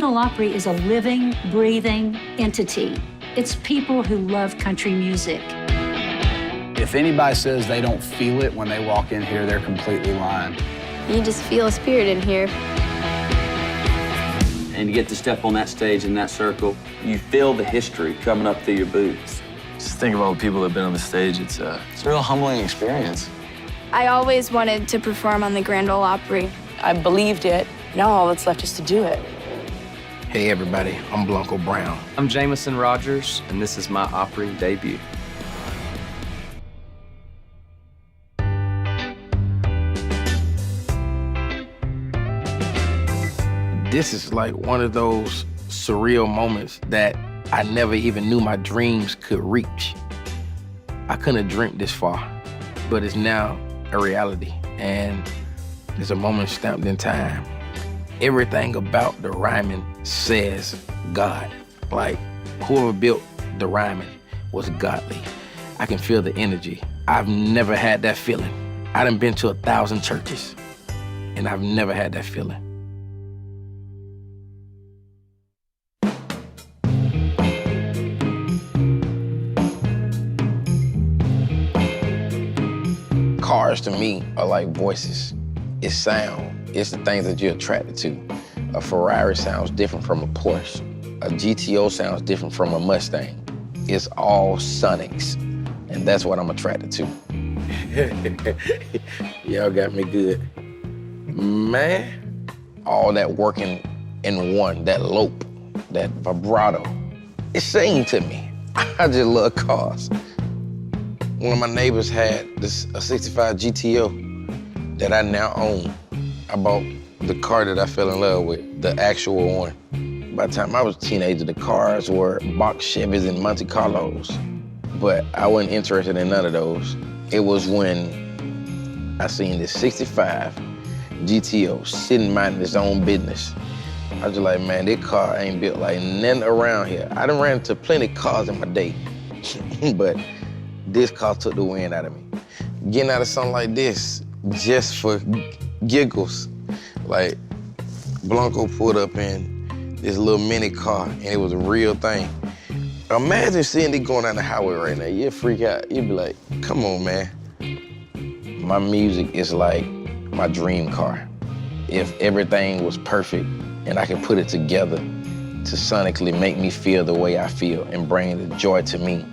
Grandville Opry is a living, breathing entity. It's people who love country music. If anybody says they don't feel it when they walk in here, they're completely lying. You just feel a spirit in here. And to get to step on that stage in that circle, you feel the history coming up through your boots. Just think of all the people that have been on the stage. It's a real humbling experience. I always wanted to perform on the Grand Ole Opry. I believed it. Now all that's left is to do it. Hey everybody, I'm Blanco Brown. I'm Jameson Rogers, and this is My Opry Debut. This is like one of those surreal moments that I never even knew my dreams could reach. I couldn't have dreamt this far, but it's now a reality, and it's a moment stamped in time. Everything about the rhyming says God. Like, whoever built the rhyming was godly. I can feel the energy. I've never had that feeling. I done been to 1,000 churches, and I've never had that feeling. Cars to me are like voices. It's sound. It's the things that you're attracted to. A Ferrari sounds different from a Porsche. A GTO sounds different from a Mustang. It's all sonics, and that's what I'm attracted to. Y'all got me good. Man, all that working in one, that lope, that vibrato, it sing to me. I just love cars. One of my neighbors had a 65 GTO that I now own. I bought the car that I fell in love with, the actual one. By the time I was a teenager, the cars were box Chevys and Monte Carlos, but I wasn't interested in none of those. It was when I seen this 65 GTO sitting minding its own business. I was just like, man, this car ain't built like nothing around here. I done ran into plenty of cars in my day, but this car took the wind out of me. Getting out of something like this, just for giggles. Like, Blanco pulled up in this little mini car, and it was a real thing. Imagine seeing it going down the highway right now. You'd freak out. You'd be like, come on, man. My music is like my dream car. If everything was perfect and I could put it together to sonically make me feel the way I feel and bring the joy to me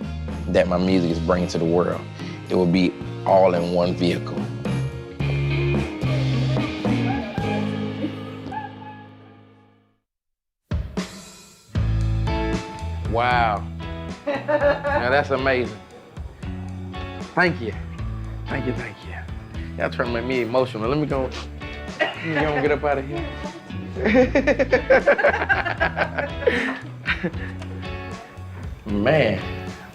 that my music is bringing to the world, it would be all in one vehicle. Wow. Now that's amazing. Thank you. Thank you, thank you. Y'all trying to make me emotional. Let me go get up out of here. Man,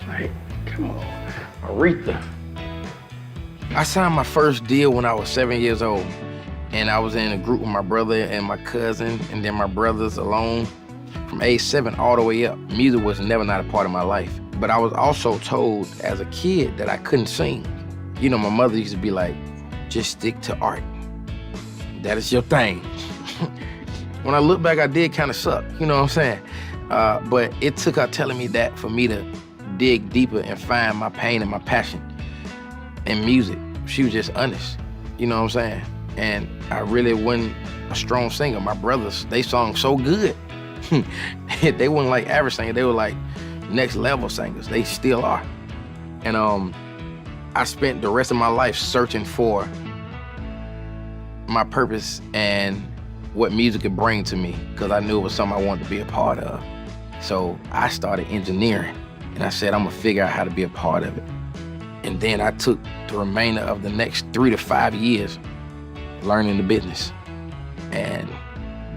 like, come on, Aretha. I signed my first deal when I was 7 years old, and I was in a group with my brother and my cousin, and then my brothers alone. From age 7 all the way up, music was never not a part of my life. But I was also told as a kid that I couldn't sing. You know, my mother used to be like, just stick to art. That is your thing. When I look back, I did kind of suck, you know what I'm saying? But it took her telling me that for me to dig deeper and find my pain and my passion in music. She was just honest, you know what I'm saying? And I really wasn't a strong singer. My brothers, they sung so good. They weren't like average singers, they were like next level singers. They still are. And I spent the rest of my life searching for my purpose and what music could bring to me, because I knew it was something I wanted to be a part of. So I started engineering, and I said, I'm gonna figure out how to be a part of it. And then I took the remainder of the next 3 to 5 years learning the business. And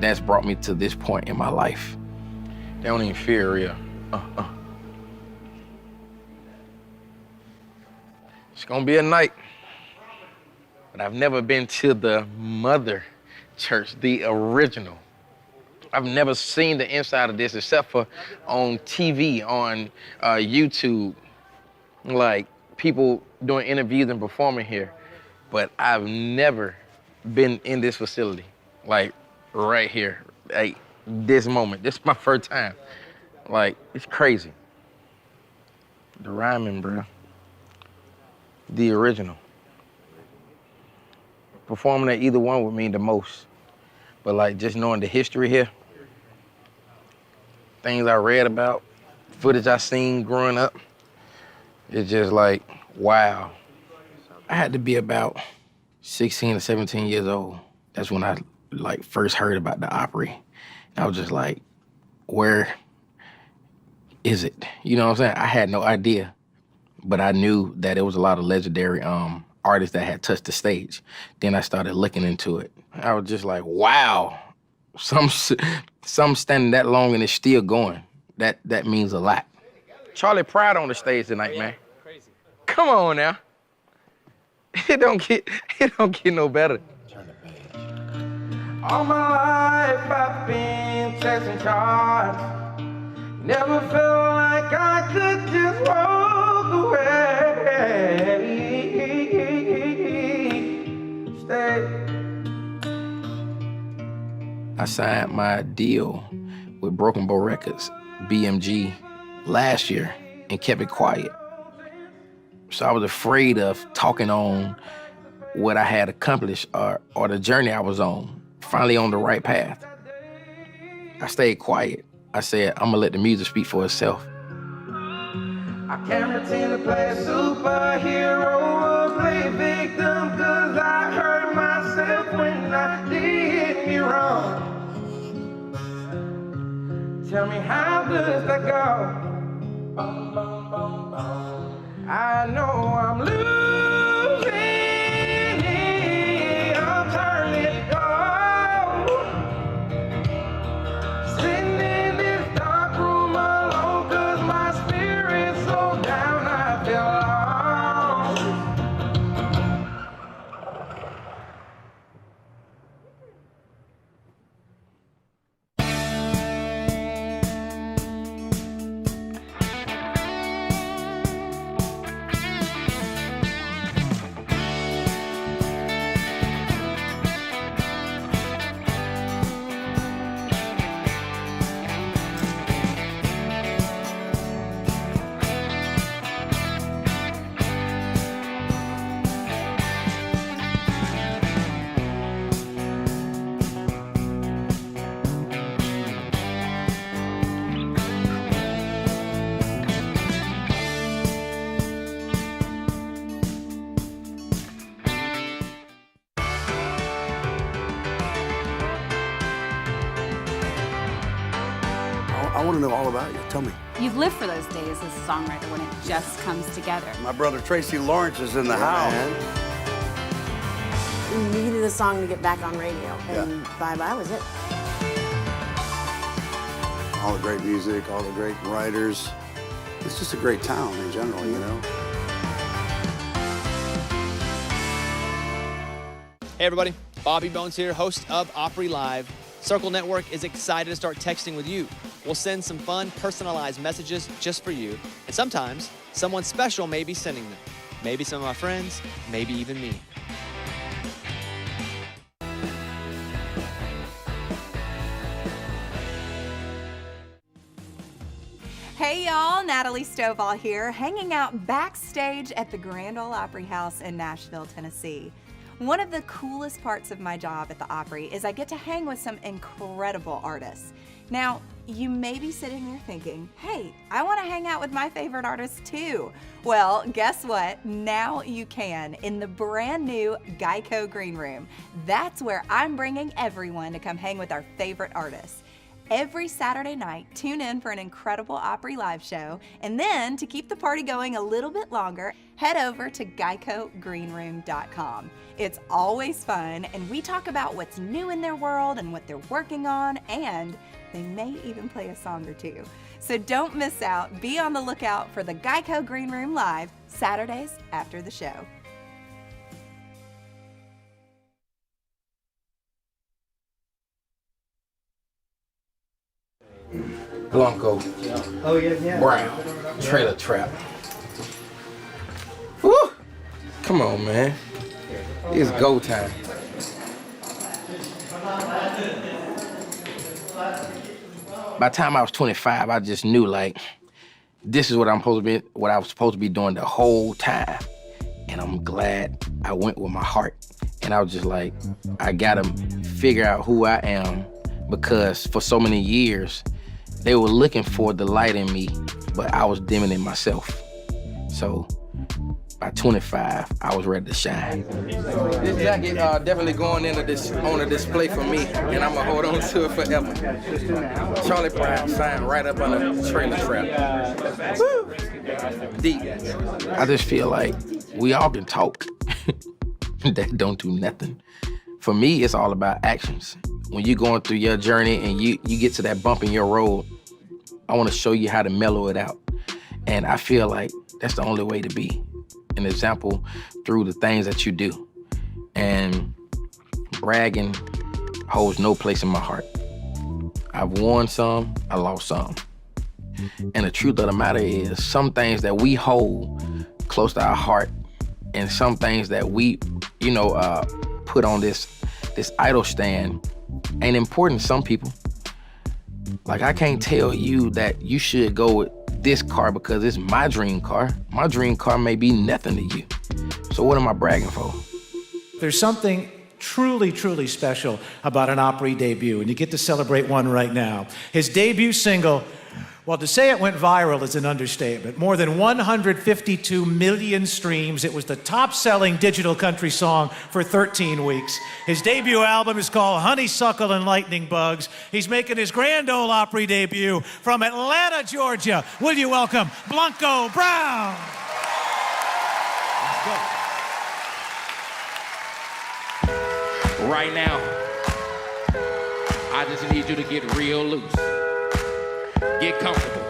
that's brought me to this point in my life. They don't even feel real. It's gonna be a night. But I've never been to the mother church, the original. I've never seen the inside of this except for on TV, on YouTube, like people doing interviews and performing here. But I've never been in this facility, like right here. Like, this moment. This is my first time. Like, it's crazy. The rhyming, bro. The original. Performing at either one would mean the most. But like, just knowing the history here, things I read about, footage I seen growing up, it's just like, wow. I had to be about 16 or 17 years old. That's when I like first heard about the Opry. I was just like, where is it? You know what I'm saying? I had no idea, but I knew that it was a lot of legendary artists that had touched the stage. Then I started looking into it. I was just like, wow, some standing that long and it's still going. That means a lot. Charlie Pride on the stage tonight, man. Crazy. Come on now. It don't get no better. All my life I've been chasing cars. Never felt like I could just walk away. Stay. I signed my deal with Broken Bow Records, BMG, last year and kept it quiet. So I was afraid of talking on what I had accomplished or the journey I was on, finally on the right path. I stayed quiet. I said, I'm gonna let the music speak for itself. I can't pretend to play a superhero or play victim, cause I hurt myself when I did me wrong. Tell me, how does that go? I know I'm losing it, I'm turning cold. Sitting in this dark room alone, cause my spirit's so down, I feel I want to know all about you. Tell me. You've lived for those days as a songwriter when it just comes together. My brother Tracy Lawrence is in the house. We needed a song to get back on radio, and Bye Bye was it. All the great music, all the great writers. It's just a great town in general, you know. Hey everybody, Bobby Bones here, host of Opry Live. Circle Network is excited to start texting with you. We'll send some fun, personalized messages just for you. And sometimes, someone special may be sending them. Maybe some of my friends, maybe even me. Hey y'all, Natalie Stovall here, hanging out backstage at the Grand Ole Opry House in Nashville, Tennessee. One of the coolest parts of my job at the Opry is I get to hang with some incredible artists. Now, you may be sitting there thinking, hey, I want to hang out with my favorite artists too. Well, guess what? Now you can in the brand new Geico Green Room. That's where I'm bringing everyone to come hang with our favorite artists. Every Saturday night, tune in for an incredible Opry Live show, and then to keep the party going a little bit longer, head over to GeicoGreenroom.com. It's always fun, and we talk about what's new in their world and what they're working on, and they may even play a song or two. So don't miss out. Be on the lookout for the Geico Green Room Live, Saturdays after the show. Blanco Brown, Trailer Trap. Woo! Come on, man. It's go time. By the time I was 25, I just knew, like, this is what I was supposed to be doing the whole time. And I'm glad I went with my heart. And I was just like, I gotta figure out who I am, because for so many years, they were looking for the light in me, but I was dimming it myself. So by 25, I was ready to shine. This jacket definitely going on a display for me, and I'm gonna hold on to it forever. Charlie Brown signed right up on the trailer trap. Woo! Deep. I just feel like we all can talk that don't do nothing. For me, it's all about actions. When you're going through your journey and you get to that bump in your road, I want to show you how to mellow it out. And I feel like that's the only way to be an example through the things that you do. And bragging holds no place in my heart. I've won some, I lost some. And the truth of the matter is, some things that we hold close to our heart and some things that we, put on this idol stand ain't important to some people. Like, I can't tell you that you should go with this car because it's my dream car. My dream car may be nothing to you. So what am I bragging for? There's something truly, truly special about an Opry debut, and you get to celebrate one right now. His debut single, well, to say it went viral is an understatement. More than 152 million streams. It was the top-selling digital country song for 13 weeks. His debut album is called Honeysuckle and Lightning Bugs. He's making his Grand Ole Opry debut from Atlanta, Georgia. Will you welcome Blanco Brown? Let's go. Right now, I just need you to get real loose. Get comfortable.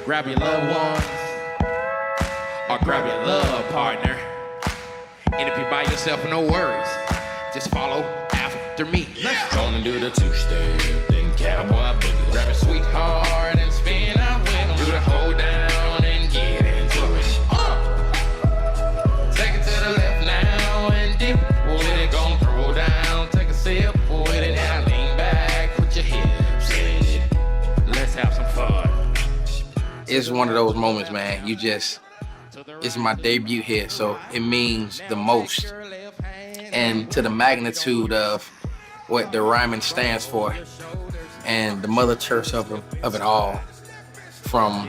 Grab your loved ones or grab your love partner. And if you're by yourself, no worries. Just follow after me. Let's go and do the two-step, then cowboy boogie. Grab your sweetheart and spin out with them. Do the hold down and get into it. Take it to the left now and dip with it. Gonna throw down, take a sip with it. Now lean back, put your hips in it. Let's have some fun. It's one of those moments, man. It's my debut hit, so it means the most. And to the magnitude of what the rhyming stands for and the mother church of it all. From,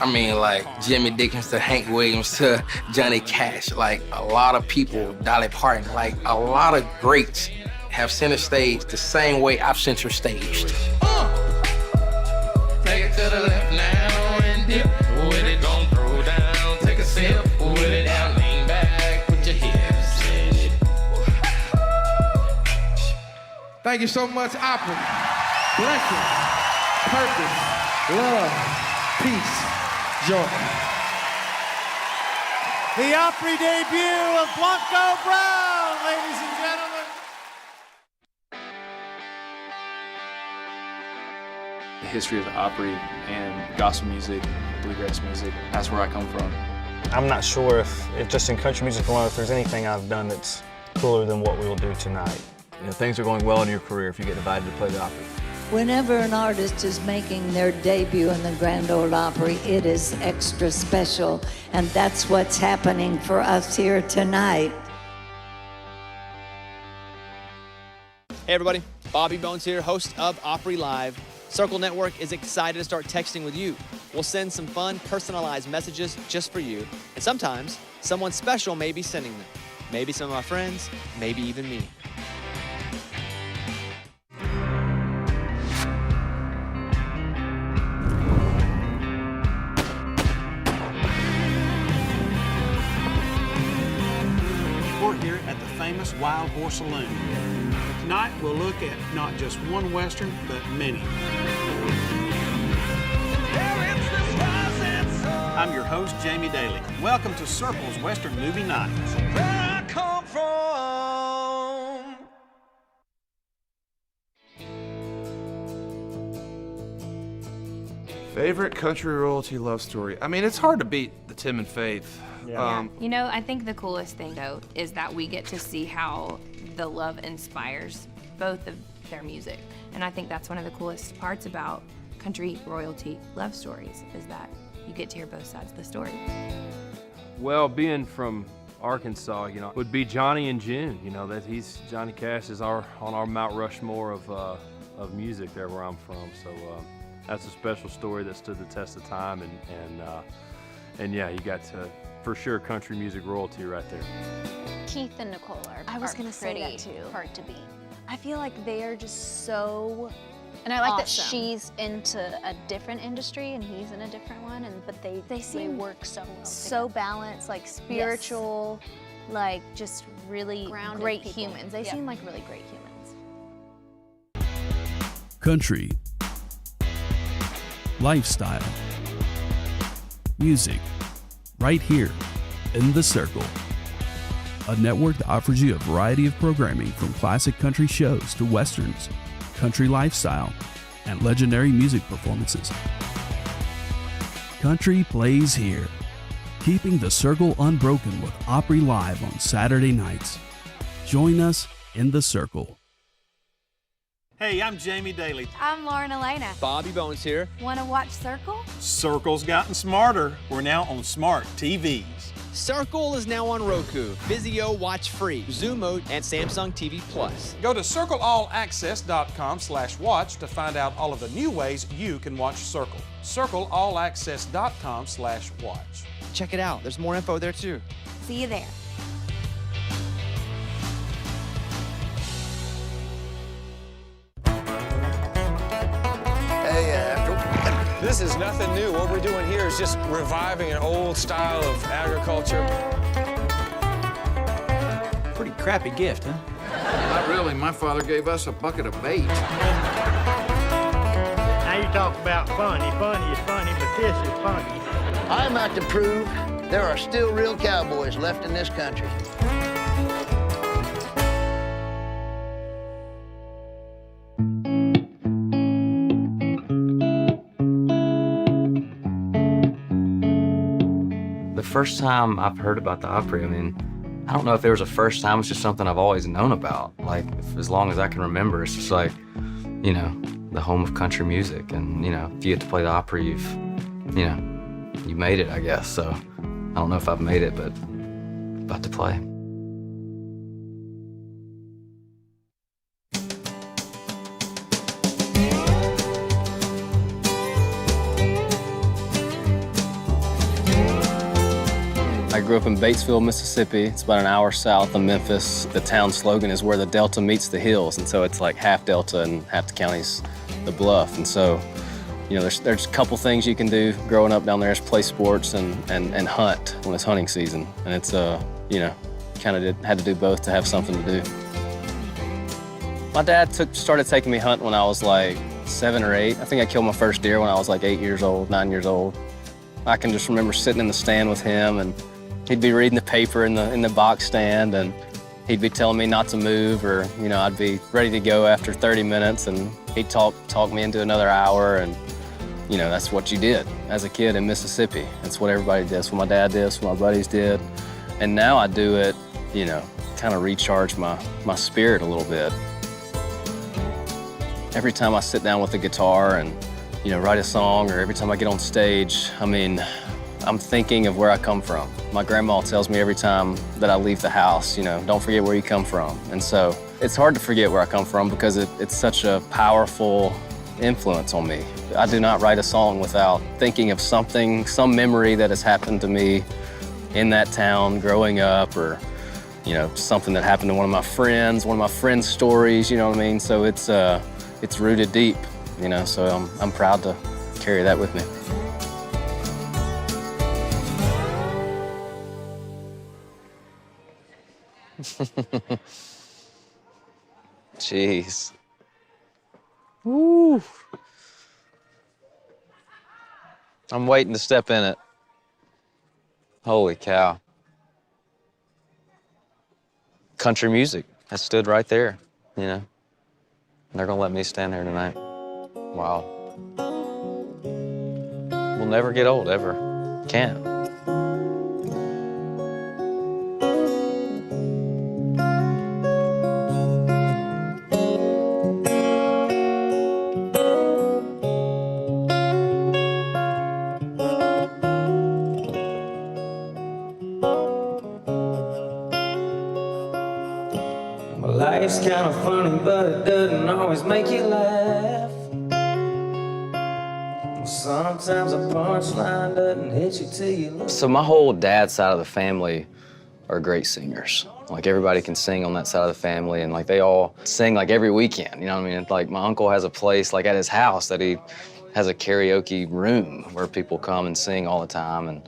like Jimmy Dickens to Hank Williams to Johnny Cash, like a lot of people, Dolly Parton, like a lot of greats have center stage the same way I've center staged. Take it to the left now and dip with it. Gon' throw down, take a sip with it. Now lean back, put your hips in it. Thank you so much, Opry. Blessing, purpose, love, peace, joy. The Opry debut of Blanco Brown, ladies and gentlemen. The history of the Opry and gospel music, bluegrass music, that's where I come from. I'm not sure if just in country music alone, if there's anything I've done that's cooler than what we will do tonight. Things are going well in your career if you get invited to play the Opry. Whenever an artist is making their debut in the Grand Ole Opry, it is extra special, and that's what's happening for us here tonight. Hey everybody, Bobby Bones here, host of Opry Live. Circle Network is excited to start texting with you. We'll send some fun, personalized messages just for you, and sometimes someone special may be sending them. Maybe some of my friends, maybe even me. We're here at the famous Wild Horse Saloon. Tonight, we'll look at not just one Western, but many. I'm your host, Jamie Daly. Welcome to Circle's Western Movie Night. Where I come from. Favorite country royalty love story? I mean, it's hard to beat the Tim and Faith. Yeah. You know, I think the coolest thing, though, is that we get to see how the love inspires both of their music. And I think that's one of the coolest parts about country royalty love stories, is that you get to hear both sides of the story. Well, being from Arkansas, would be Johnny and June. Johnny Cash is on our Mount Rushmore of music there where I'm from. So that's a special story that stood the test of time, and yeah, you got to, for sure, country music royalty right there. Keith and Nicole are I was gonna say that too. hard to beat. I feel like they are just so And I like that awesome. she's into a different industry and he's in a different one, but they work so well so balanced, like spiritual, like just really Grounded great people. humans. They Yep. seem like really great humans. Country, lifestyle, music, right here in The Circle. A network that offers you a variety of programming from classic country shows to westerns, country lifestyle, and legendary music performances. Country plays here, keeping The Circle unbroken with Opry Live on Saturday nights. Join us in The Circle. Hey, I'm Jamie Daly. I'm Lauren Elena. Bobby Bones here. Want to watch Circle? Circle's gotten smarter. We're now on smart TVs. Circle is now on Roku, Vizio Watch Free, Xumo, and Samsung TV Plus. Go to circleallaccess.com/watch to find out all of the new ways you can watch Circle. circleallaccess.com/watch. Check it out. There's more info there too. See you there. This is nothing new. What we're doing here is just reviving an old style of agriculture. Pretty crappy gift, huh? Not really. My father gave us a bucket of bait. Now you talk about funny. Funny is funny, but this is funny. I'm out to prove there are still real cowboys left in this country. The first time I've heard about the Opry, I don't know if there was a first time, it's just something I've always known about. Like, as long as I can remember, it's just like, the home of country music. And, if you get to play the Opry, you made it, I guess. So I don't know if I've made it, but about to play. I grew up in Batesville, Mississippi. It's about an hour south of Memphis. The town slogan is where the Delta meets the hills, and so it's like half Delta and half the county's the Bluff. And so, there's a couple things you can do growing up down there is play sports and hunt when it's hunting season. And it's, kind of had to do both to have something to do. My dad started taking me hunting when I was like 7 or 8. I think I killed my first deer when I was like 8 years old, 9 years old. I can just remember sitting in the stand with him, and he'd be reading the paper in the box stand, and he'd be telling me not to move, or I'd be ready to go after 30 minutes, and he'd talk me into another hour, and that's what you did as a kid in Mississippi. That's what everybody did. That's what my dad did. That's what my buddies did. And now I do it, kind of recharge my spirit a little bit. Every time I sit down with the guitar and write a song, or every time I get on stage, I'm thinking of where I come from. My grandma tells me every time that I leave the house, don't forget where you come from. And so it's hard to forget where I come from because it's such a powerful influence on me. I do not write a song without thinking of something, some memory that has happened to me in that town growing up, or something that happened to one of my friends stories, So it's rooted deep, so I'm proud to carry that with me. Jeez. Woo. I'm waiting to step in it. Holy cow. Country music. I stood right there, They're gonna let me stand there tonight. Wow. We'll never get old, ever. Can't. music's kind of funny, but it doesn't always make you laugh. Sometimes a punchline doesn't hit you till you look. So my whole dad's side of the family are great singers. Like everybody can sing on that side of the family, and like they all sing like every weekend, you know what I mean? Like my uncle has a place like at his house that he has a karaoke room where people come and sing all the time, and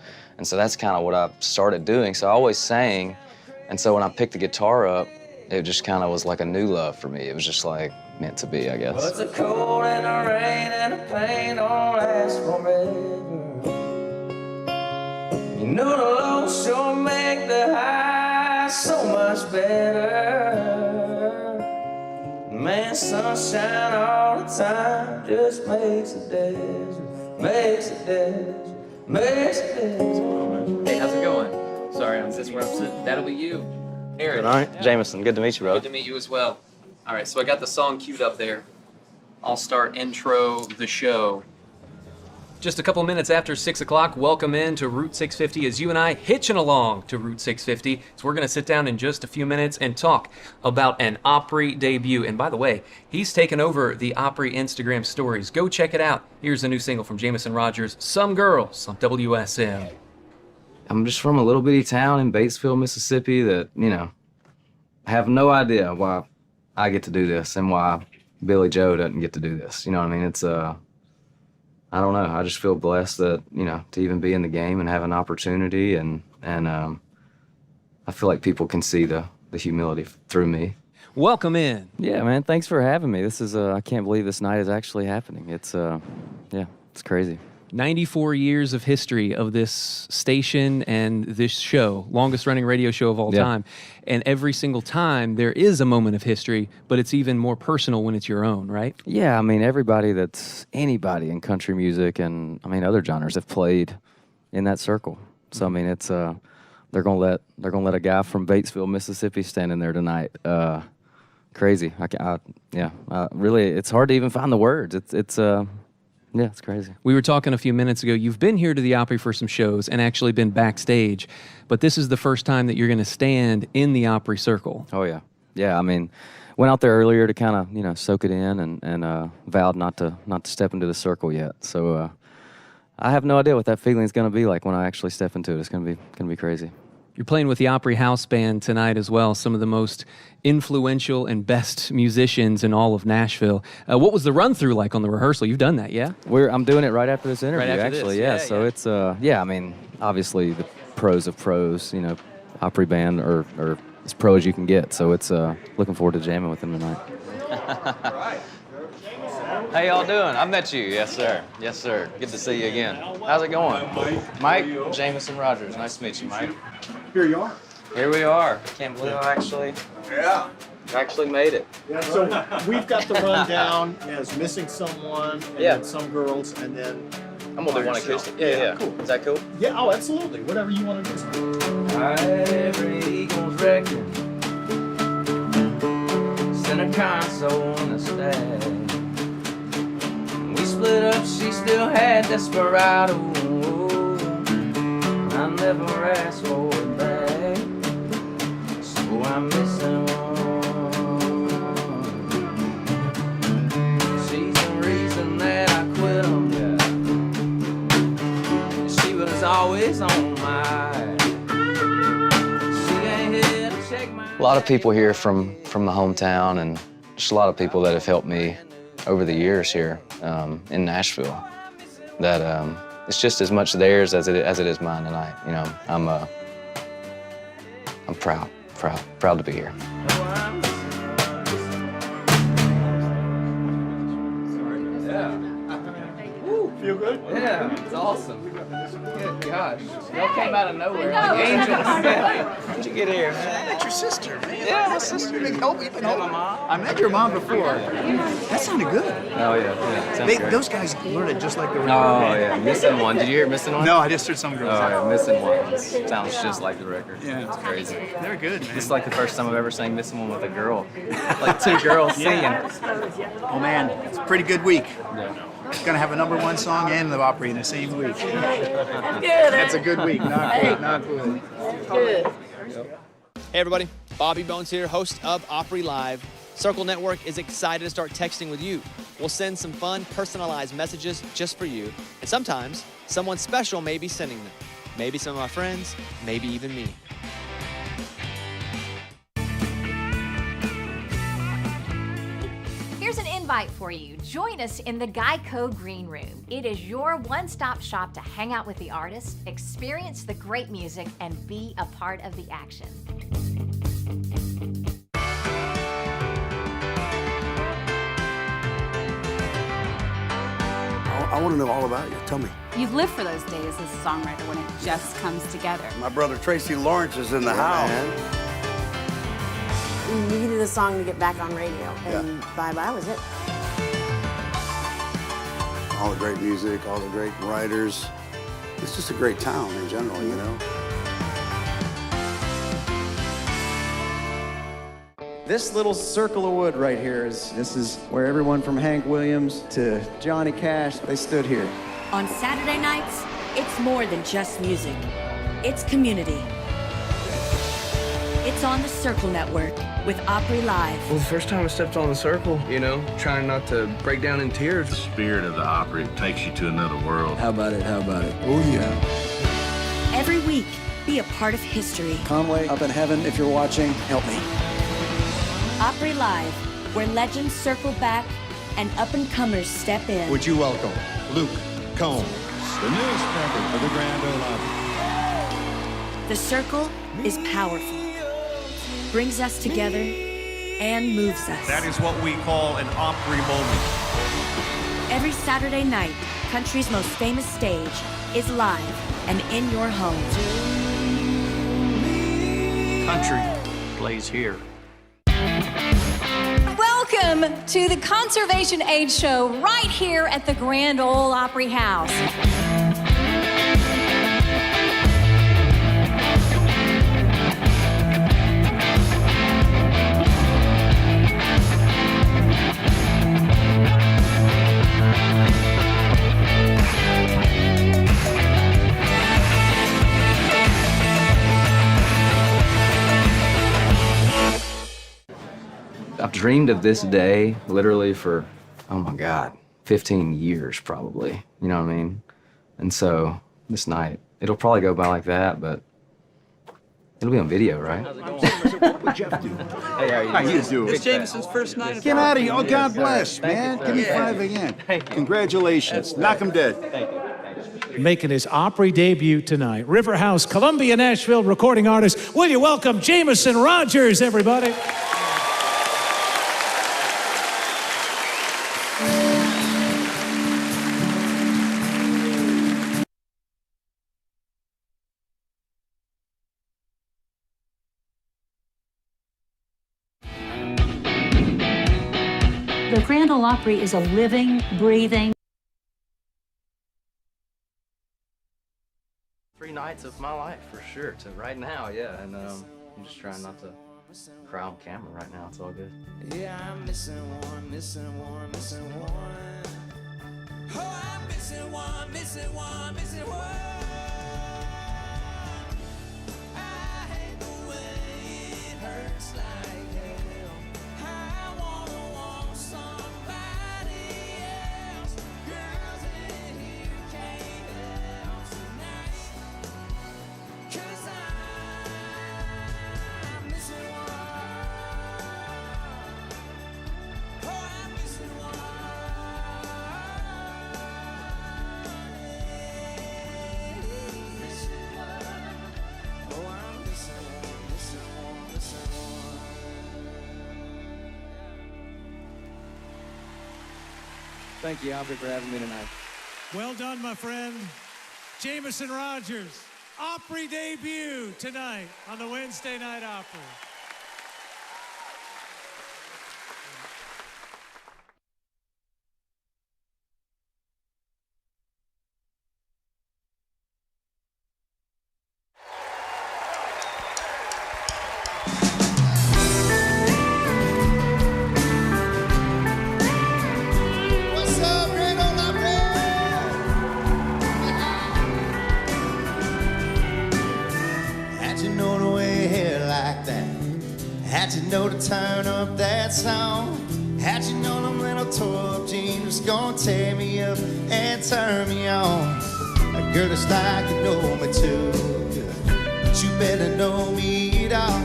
so that's kind of what I started doing. So I always sang, and so when I picked the guitar up, it just kind of was like a new love for me. It was just like meant to be, I guess. Well, it's a cold and a rain and a pain don't last forever. You know the low sure make the high so much better. Man, sunshine all the time just makes a desert, makes a desert, makes a desert. Hey, how's it going? Sorry, I'm just where I'm sitting. That'll be you. Aaron. Good night. Jameson, good to meet you, bro. Good to meet you as well. All right, so I got the song queued up there. I'll start intro the show. Just a couple minutes after 6 o'clock, welcome in to Route 650 as you and I hitching along to Route 650. So we're going to sit down in just a few minutes and talk about an Opry debut. And by the way, he's taken over the Opry Instagram stories. Go check it out. Here's a new single from Jameson Rogers, Some Girls on WSM. I'm just from a little bitty town in Batesville, Mississippi that, you know, I have no idea why I get to do this and why Billy Joe doesn't get to do this. You know what I mean? It's, I don't know. I just feel blessed that, you know, to even be in the game and have an opportunity, and I feel like people can see the humility through me. Welcome in. Yeah, man. Thanks for having me. This is, I can't believe this night is actually happening. It's, yeah, it's crazy. 94 years of history of this station and this show, longest running radio show of all time. And every single time there is a moment of history, but it's even more personal when it's your own, right? Yeah, I mean, anybody in country music and, I mean, other genres have played in that circle. So, I mean, it's, they're gonna let a guy from Batesville, Mississippi stand in there tonight. Crazy. Really, it's hard to even find the words. Yeah, it's crazy. We were talking a few minutes ago. You've been here to the Opry for some shows and actually been backstage, but this is the first time that you're going to stand in the Opry circle. Oh, yeah. Yeah, I mean, went out there earlier to kind of, you know, soak it in and vowed not to step into the circle yet. So I have no idea what that feeling is going to be like when I actually step into it. It's going to be crazy. You're playing with the Opry House Band tonight as well, some of the most influential and best musicians in all of Nashville. What was the run-through like on the rehearsal? You've done that, yeah? I'm doing it right after this interview, right after actually. This. Yeah, so it's, I mean, obviously the pros of pros, you know, Opry band are as pro as you can get. So it's looking forward to jamming with them tonight. How y'all doing? I met you. Yes, sir. Yes, sir. Good to see you again. How's it going? Mike Jameson Rogers. Nice to meet you, Mike. Here you are. Here we are. Can't believe I actually made it. Yeah, so we've got the rundown as Missing Someone, and then Some Girls, and then I'm gonna do one acoustic. Yeah. Cool. Is that cool? Yeah, oh, absolutely. Whatever you want to do. I had every Eagles record, center console on the stack. We split up, she still had Desperado. I never asked for it back, so I'm missing one. She's the reason that I quit 'em, yeah. She was always on my. She ain't here to check my. A lot of people here from the hometown, and just a lot of people that have helped me over the years here in Nashville. That it's just as much theirs as it is mine tonight. You know, I'm proud to be here. Feel good? Yeah, it's awesome. Good gosh. Y'all came out of nowhere like angels. How'd you get here, man? I met your sister, man. Yeah, my sister. You've been helping. I met your mom before. That sounded good. Oh, yeah. Those guys learn it just like the record. Oh, yeah. Missing One. Did you hear Missing One? No, I just heard Some Girls. Oh, yeah. Missing One. Sounds just like the record. Yeah. It's crazy. They're good, man. It's like the first time I've ever sang Missing One with a girl. Like two girls singing. Oh, man. It's a pretty good week. Yeah. Gonna have a #1 song and the Opry in the same week. That's a good week. Not good. Hey everybody, Bobby Bones here, host of Opry Live. Circle Network is excited to start texting with you. We'll send some fun, personalized messages just for you. And sometimes, someone special may be sending them. Maybe some of my friends, maybe even me. Here's an invite for you. Join us in the Geico Green Room. It is your one-stop shop to hang out with the artists, experience the great music, and be a part of the action. I want to know all about you. Tell me. You've lived for those days as a songwriter when it just comes together. My brother Tracy Lawrence is in the house. We needed a song to get back on radio, and Bye-Bye was it. All the great music, all the great writers. It's just a great town in general, you know. This little circle of wood right here this is where everyone from Hank Williams to Johnny Cash, they stood here. On Saturday nights, it's more than just music. It's community. It's on the Circle Network with Opry Live. Well, the first time I stepped on the circle, you know, trying not to break down in tears. The spirit of the Opry takes you to another world. How about it? How about it? Oh, yeah. Every week, be a part of history. Conway, up in heaven, if you're watching, help me. Opry Live, where legends circle back and up-and-comers step in. Would you welcome Luke Combs, the newest member of the Grand Ole Opry. The Circle is powerful, brings us together, and moves us. That is what we call an Opry moment. Every Saturday night, country's most famous stage is live and in your home. Country plays here. Welcome to the Conservation Aid Show right here at the Grand Ole Opry House. I've dreamed of this day literally for, oh my God, 15 years probably. You know what I mean? And so this night, it'll probably go by like that, but it'll be on video, right? What would Jeff do? Hey, how you doing? It's Jameson's first night. Get out of here. Oh, God bless, man. Give me 5 again. Congratulations. Knock him dead. Making his Opry debut tonight. River House, Columbia, Nashville recording artist. Will you welcome Jameson Rogers, everybody? The Grand Ole Opry is a living, breathing. 3 nights of my life for sure. To right now, yeah. And I'm just trying not to cry on camera right now. It's all good. Yeah, I'm missing one, missing one, missing one. Oh, I'm missing one, missing one, missing one. I hate the way it hurts like hell. I wanna want somebody else. Girls in here can't help tonight. 'Cause I'm missing one. Oh, I'm missing one. Thank you, Opry, for having me tonight. Well done, my friend. Jameson Rogers, Opry debut tonight on the Wednesday Night Opry. What's up, Grand Ole Opry? How'd you know to wear hair like that? know to turn up that song. How'd you know them little tore up jeans was gonna tear me up and turn me on? A girl, it's like you know me too, but you better know me at all.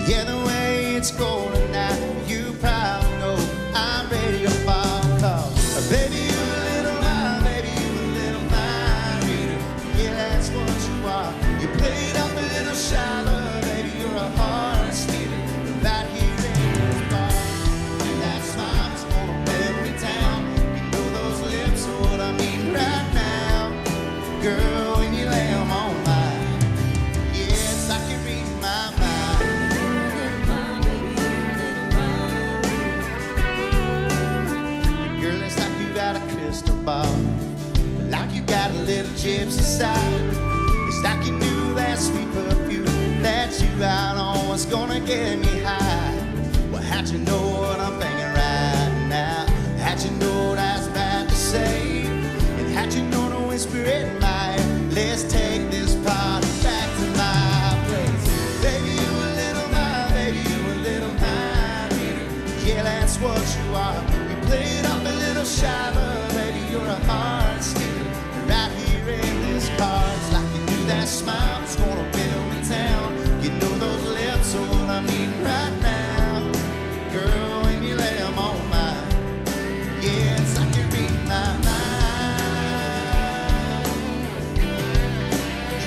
Yeah, the way it's going tonight, you probably know I'm ready to fall. Cause baby, you a little mind, baby, you a little mind reader. Yeah, that's what you are. You played up a little shy, but baby, you're a heart stealer. Right here in this bar, and that smile's gonna melt me down. You know those lips are what I need right now. Girl, when you lay them on mine, yes, I can read my mind. Girl, it's like you got a crystal ball, like you got a little gypsy side. It's like you knew that sweet perfume that you out on was gonna get me high. Well, how'd you know what I'm thinking right now? How'd you know what I was about to say? And how'd you know to whisper in my ear? Let's take this party back to my place. Baby, you a little mind, baby, you a little mind reader. Yeah, that's what you are. You played up a little shy, but baby, you're a heart stealer. Right here in this car, it's like you knew that smile was gonna build me down. You know those lips are what I need right now. Girl, when you lay them on mine, yeah, it's like you read my mind.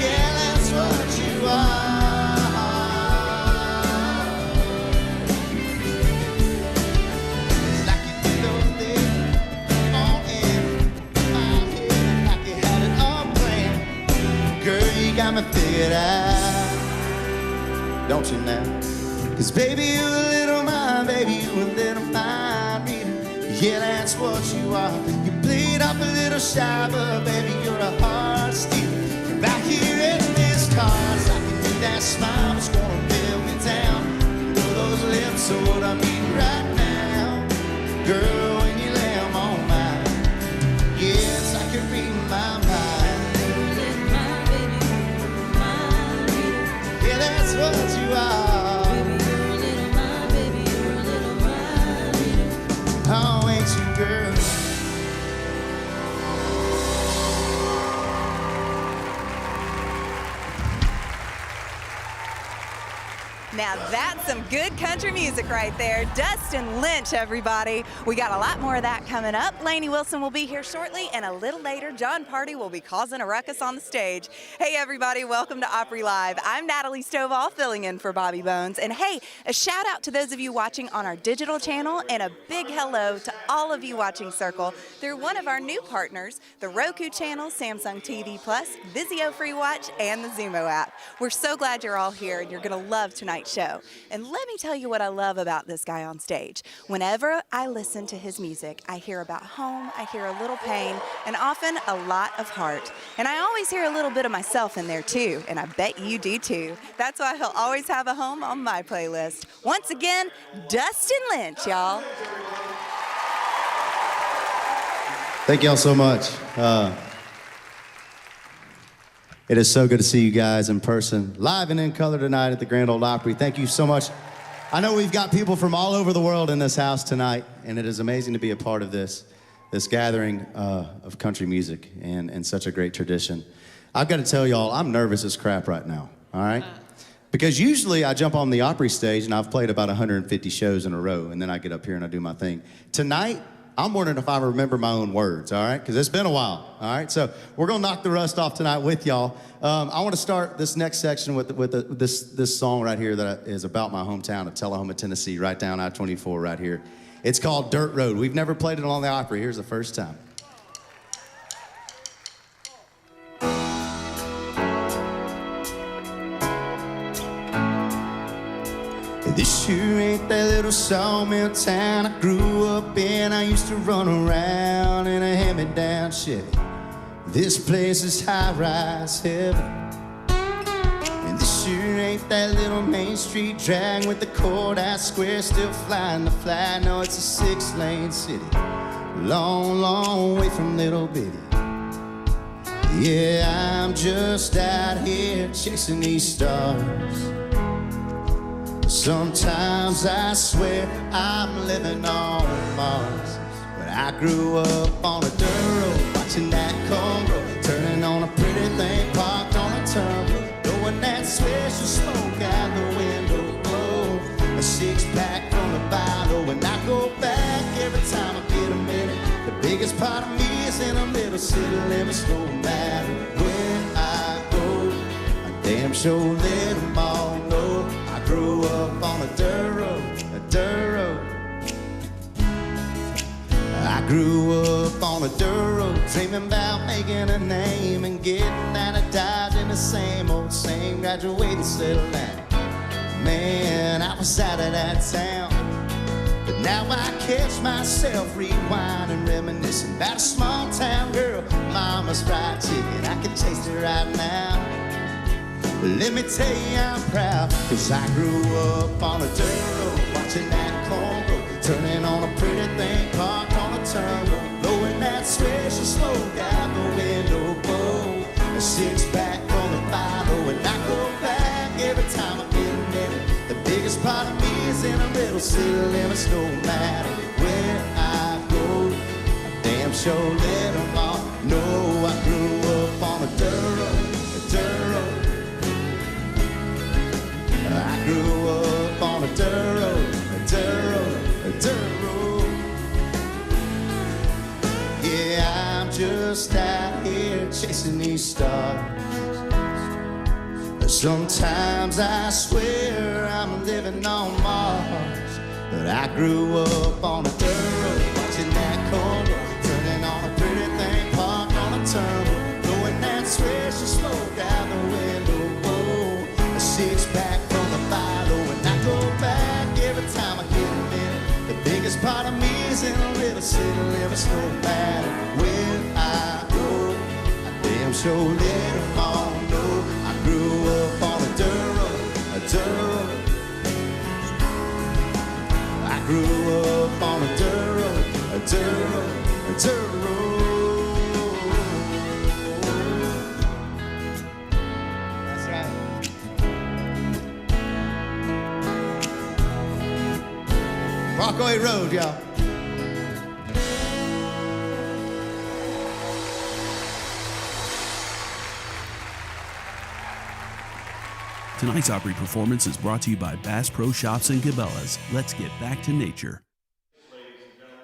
Yeah, that's what you are. It's like you did those things on in my head, like you had it all planned. Girl, you got me figured out, don't you now? Cause baby, you a little mind, baby, you a little mind reader. Yeah, that's what you are. You played up a little shy, but baby, you're a heart stealer. You're right here in this car, it's like you knew that smile was gonna build me down. You know those lips are what I need right now. Girl, when you lay them on mine, yeah, it's like you're reading my mind. Yeah, that's what you are. Oh, ain't you, girl? Now that's some good country music right there. Dustin Lynch, everybody. We got a lot more of that coming up. Lainey Wilson will be here shortly, and a little later, Jon Pardi will be causing a ruckus on the stage. Hey, everybody, welcome to Opry Live. I'm Natalie Stovall, filling in for Bobby Bones. And hey, a shout out to those of you watching on our digital channel, and a big hello to all of you watching Circle through one of our new partners, the Roku channel, Samsung TV Plus, Vizio Free Watch, and the Zumo app. We're so glad you're all here, and you're going to love tonight's show. And let me tell you what I love about this guy on stage. Whenever I listen to his music, I hear about home, I hear a little pain, and often a lot of heart. And I always hear a little bit of myself in there too, and I bet you do too. That's why he'll always have a home on my playlist. Once again, Dustin Lynch, y'all. Thank y'all so much. It is so good to see you guys in person, live and in color tonight at the Grand Ole Opry. Thank you so much. I know we've got people from all over the world in this house tonight, and it is amazing to be a part of this gathering of country music and such a great tradition. I've got to tell y'all, I'm nervous as crap right now, all right? Because usually I jump on the Opry stage, and I've played about 150 shows in a row, and then I get up here and I do my thing. Tonight, I'm wondering if I remember my own words, all right? Because it's been a while, all right? So we're going to knock the rust off tonight with y'all. I want to start this next section with this song right here that is about my hometown of Tullahoma, Tennessee, right down I-24 right here. It's called Dirt Road. We've never played it on the Opry. Here's the first time. This sure ain't that little sawmill town I grew up in. I used to run around in a hand-me-down Chevy. This place is high-rise heaven. And this sure ain't that little Main Street drag with the courthouse square still flying the flag. No, it's a 6-lane city, long, long way from little bitty. Yeah, I'm just out here chasing these stars, Sometimes I swear I'm living on Mars, but I grew up on a dirt road, watching that corn grow, turning on a pretty thing parked on a turnpike, blowing that special smoke out the window. Oh, a six-pack from the bottle, and I go back every time I get a minute. The biggest part of me is in the middle city limits, no matter where I go. I damn sure let them all know I grew up on a dirt road, a dirt road. I grew up on a dirt road, dreaming about making a name and getting out of Dodge in the same old same, graduating, settle down. Man, I was out of that town, but now I catch myself rewinding, reminiscing about a small town girl, mama's fried chicken. I can taste it right now. Let me tell you I'm proud, cause I grew up on a dirt road, watching that corn grow, turning on a pretty thing parked on a turnpike, blowing that special smoke out the window. Oh, a six-pack from the bottle, and I go back every time I get a minute. The biggest part of me is in the middle city limits, no matter where I go. I damn sure let them all know I grew up on a dirt road, a dirt road. I grew up on a dirt road, a dirt road, a dirt road. Yeah, I'm just out here chasing these stars. Sometimes I swear I'm living on Mars, but I grew up on a dirt road, watching that corn grow, turning on a pretty thing parked on a turnpike, blowing that special smoke out the window. Oh, a six-pack from the bottle, and I go back every time I get a minute. The biggest part of me is in a little city limits, no matter where I go. I damn sure let them all know I grew up on a dirt road, a dirt road. I grew up on a dirt road, a dirt road, a dirt road. That's right. Rockaway Road, y'all. Tonight's Opry performance is brought to you by Bass Pro Shops and Cabela's. Let's get back to nature.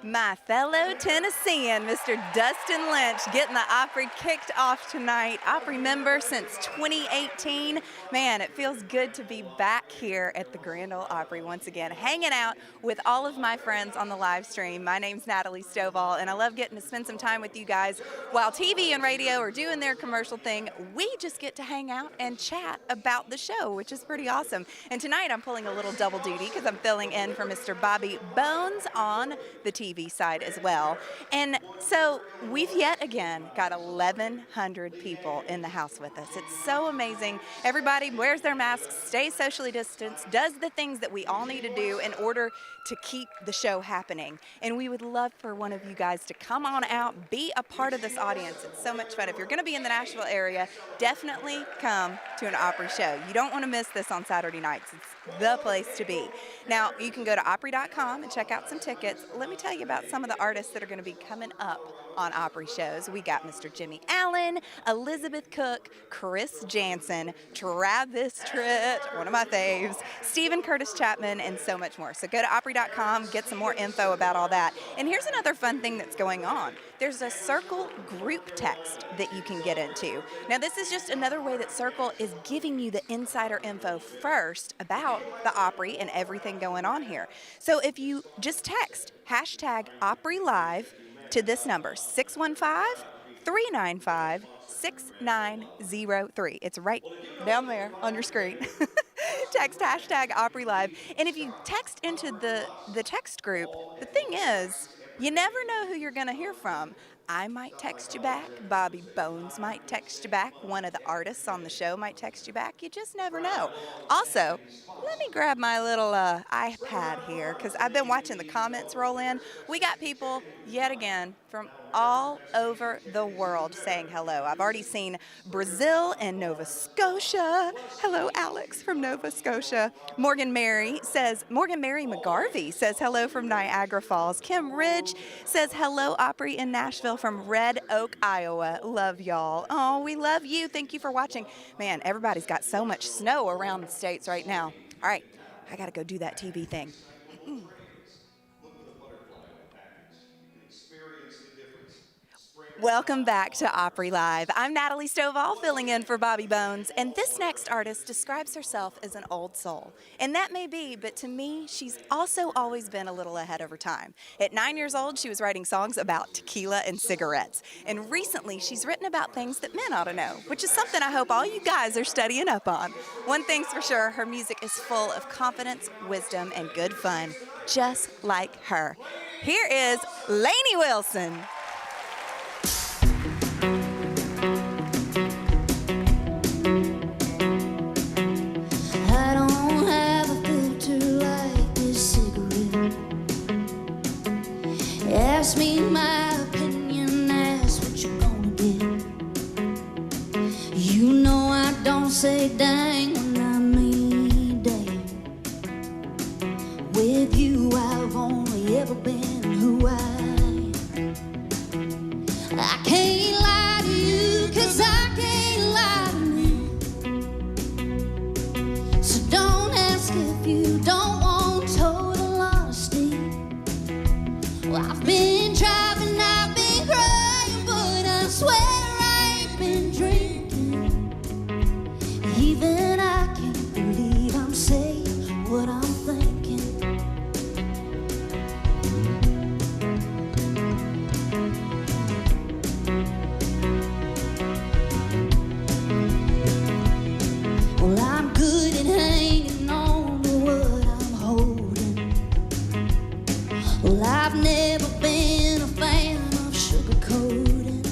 My fellow Tennessean, Mr. Dustin Lynch, getting the Opry kicked off tonight. Opry member since 2018. Man, it feels good to be back here at the Grand Ole Opry once again, hanging out with all of my friends on the live stream. My name's Natalie Stovall, and I love getting to spend some time with you guys while TV and radio are doing their commercial thing. We just get to hang out and chat about the show, which is pretty awesome. And tonight I'm pulling a little double duty because I'm filling in for Mr. Bobby Bones on the TV side as well. And so we've yet again got 1,100 people in the house with us. It's so amazing. Everybody wears their masks, stays socially distanced, does the things that we all need to do in order to keep the show happening. And we would love for one of you guys to come on out, be a part of this audience. It's so much fun. If you're going to be in the Nashville area, definitely come to an Opry show. You don't want to miss this on Saturday nights. It's the place to be. Now, you can go to Opry.com and check out some tickets. Let me tell you about some of the artists that are going to be coming up on Opry shows. We got Mr. Jimmy Allen, Elizabeth Cook, Chris Jansen, Travis Tritt, one of my faves, Stephen Curtis Chapman, and so much more. So go to Opry.com, get some more info about all that. And here's another fun thing that's going on. There's a Circle group text that you can get into. Now, this is just another way that Circle is giving you the insider info first about the Opry and everything going on here. So if you just text hashtag Opry Live to this number, 615-395-6903. It's right down there on your screen. Text hashtag Opry Live. And if you text into the text group, the thing is, you never know who you're going to hear from. I might text you back. Bobby Bones might text you back. One of the artists on the show might text you back. You just never know. Also, let me grab my little iPad here because I've been watching the comments roll in. We got people, yet again, from all over the world saying hello. I've already seen Brazil and Nova Scotia. Hello, Alex from Nova Scotia. Morgan Mary McGarvey says hello from Niagara Falls. Kim Ridge says hello, Opry in Nashville from Red Oak, Iowa. Love y'all. Oh, we love you. Thank you for watching. Man, everybody's got so much snow around the states right now. All right, I got to go do that TV thing. Welcome back to Opry Live. I'm Natalie Stovall, filling in for Bobby Bones, and this next artist describes herself as an old soul. And that may be, but to me, she's also always been a little ahead of her time. At 9 years old, she was writing songs about tequila and cigarettes. And recently, she's written about things that men ought to know, which is something I hope all you guys are studying up on. One thing's for sure, her music is full of confidence, wisdom, and good fun, just like her. Here is Lainey Wilson. Ask me my opinion, ask what you're gonna get. You know I don't say dang when I mean dang. With you I've only ever been who I am. I can't lie to you, 'cause I can't lie to me. So don't ask if you don't want total honesty. Well, I've been driving, I've been crying, but I swear I ain't been drinking. Even I can't believe I'm saying what I'm thinking. Well, I'm good at hanging on to what I'm holding. Well, I've never been a fan of sugarcoating.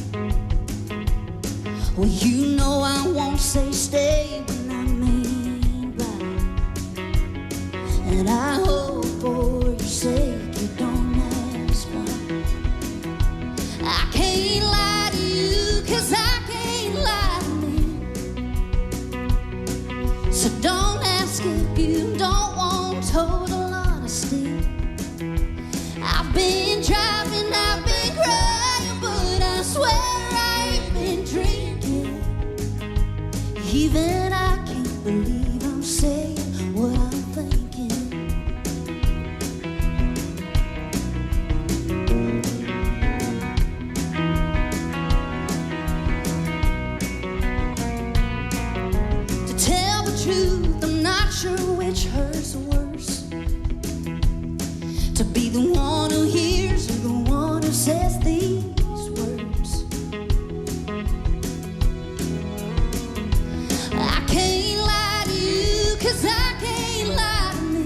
Well, you know I won't say stay when I mean bye. And I hope for your sake you don't ask why. I can't lie to you, 'cause I can't lie to me. So don't ask if you don't want total honesty. I've been driving, I've been crying, but I swear I ain't been drinking. Even I can't believe I'm saying what I'm thinking. To tell the truth, I'm not sure which hurts worse. To be the one who hears or the one who says these words. I can't lie to you, 'cause I can't lie to me.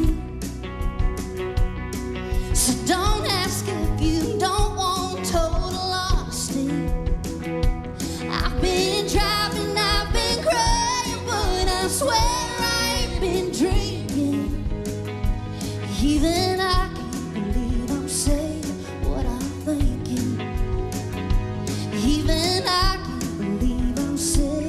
So don't ask if you don't want total honesty. I've been driving, I've been crying, but I swear I ain't been drinking. Even I can't believe I'm saying what I'm thinking. Even I can't believe I'm saying.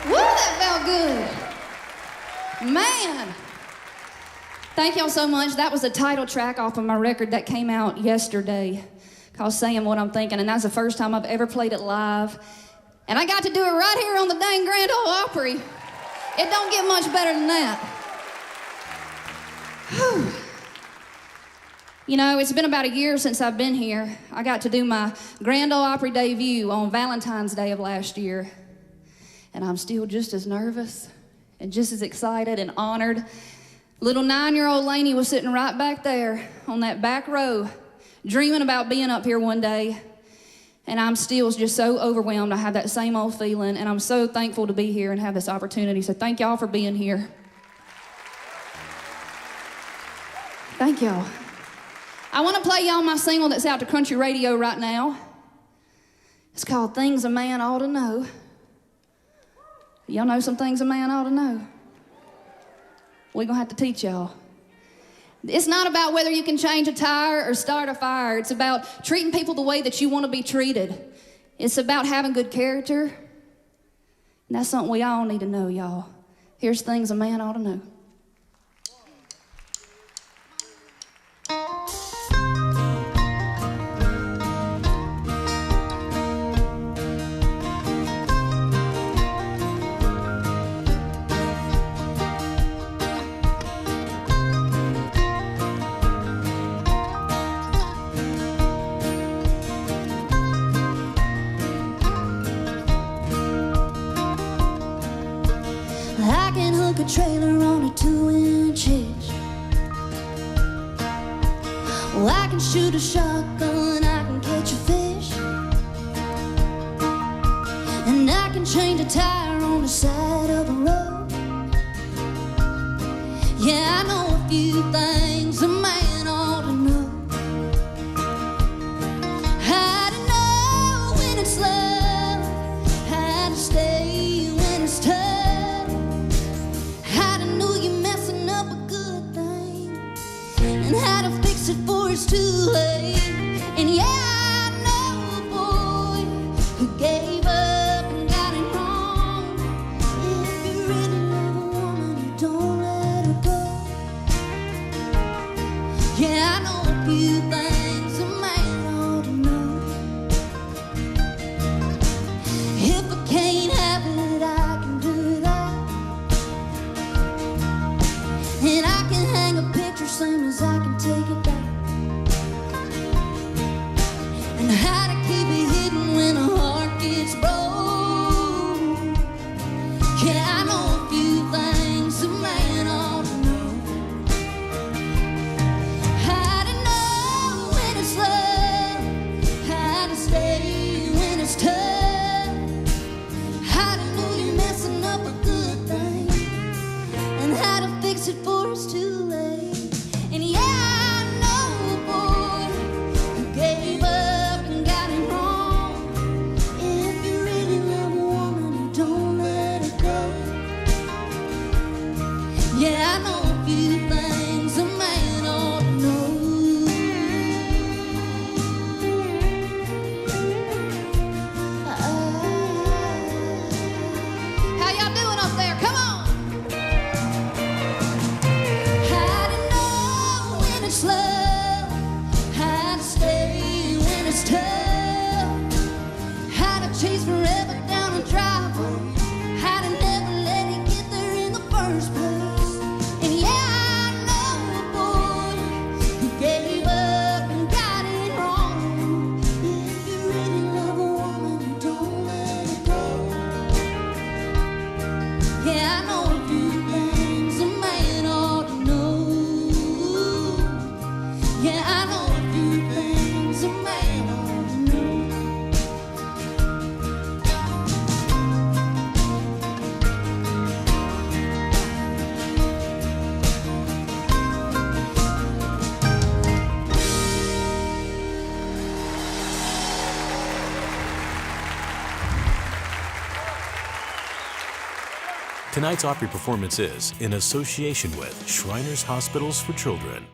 Woo, that felt good. Man. Thank y'all so much. That was the title track off of my record that came out yesterday called Saying What I'm Thinking, and that's the first time I've ever played it live. And I got to do it right here on the dang Grand Ole Opry. It don't get much better than that. Whew. You know, it's been about a year since I've been here. I got to do my Grand Ole Opry debut on Valentine's Day of last year. And I'm still just as nervous and just as excited and honored Little 9-year-old Lainey was sitting right back there on that back row, dreaming about being up here one day. And I'm still just so overwhelmed. I have that same old feeling, and I'm so thankful to be here and have this opportunity. So thank y'all for being here. Thank y'all. I want to play y'all my single that's out to country radio right now. It's called Things a Man Ought to Know. Y'all know some things a man ought to know? We're going to have to teach y'all. It's not about whether you can change a tire or start a fire. It's about treating people the way that you want to be treated. It's about having good character. And that's something we all need to know, y'all. Here's things a man ought to know. I can hook a trailer on a 2-inch hitch. Well, I can shoot a shotgun, I can catch a fish. And I can change a tire on the side of a road. Yeah, I know a few things a man ought to know. How to know when it's love, how to stay when it's tough. And how to fix it before it's too late. And yeah, I know a boy who gave up and got it wrong. If you really love a woman, you don't let her go. Yeah, I know a few things a man ought to know. If I can't have it, I can do that. And I can hang a picture same as I can take it back. And how to keep it hidden when a heart gets broke. Yeah, I know a few things a man ought to know. How to know when it's love, how to stay when it's tough. How to know you're messing up a good thing, and how to fix it before it's too late. And yeah, I know a boy who gave up and got it wrong. If you really love a woman, you don't let her go. Yeah, I know a few things a man ought to know. How y'all doing up there? Come on. It's love, how to stay when it's tough, how to chase forever down a driveway, how to never let it get there in the first place. And yeah, I know a boy who gave up and got it wrong. If you really love a woman, you don't let her go. Yeah, I know a few things a man ought to know. Yeah, I know a few things a man ought to know. Tonight's Opry performance is in association with Shriners Hospitals for Children.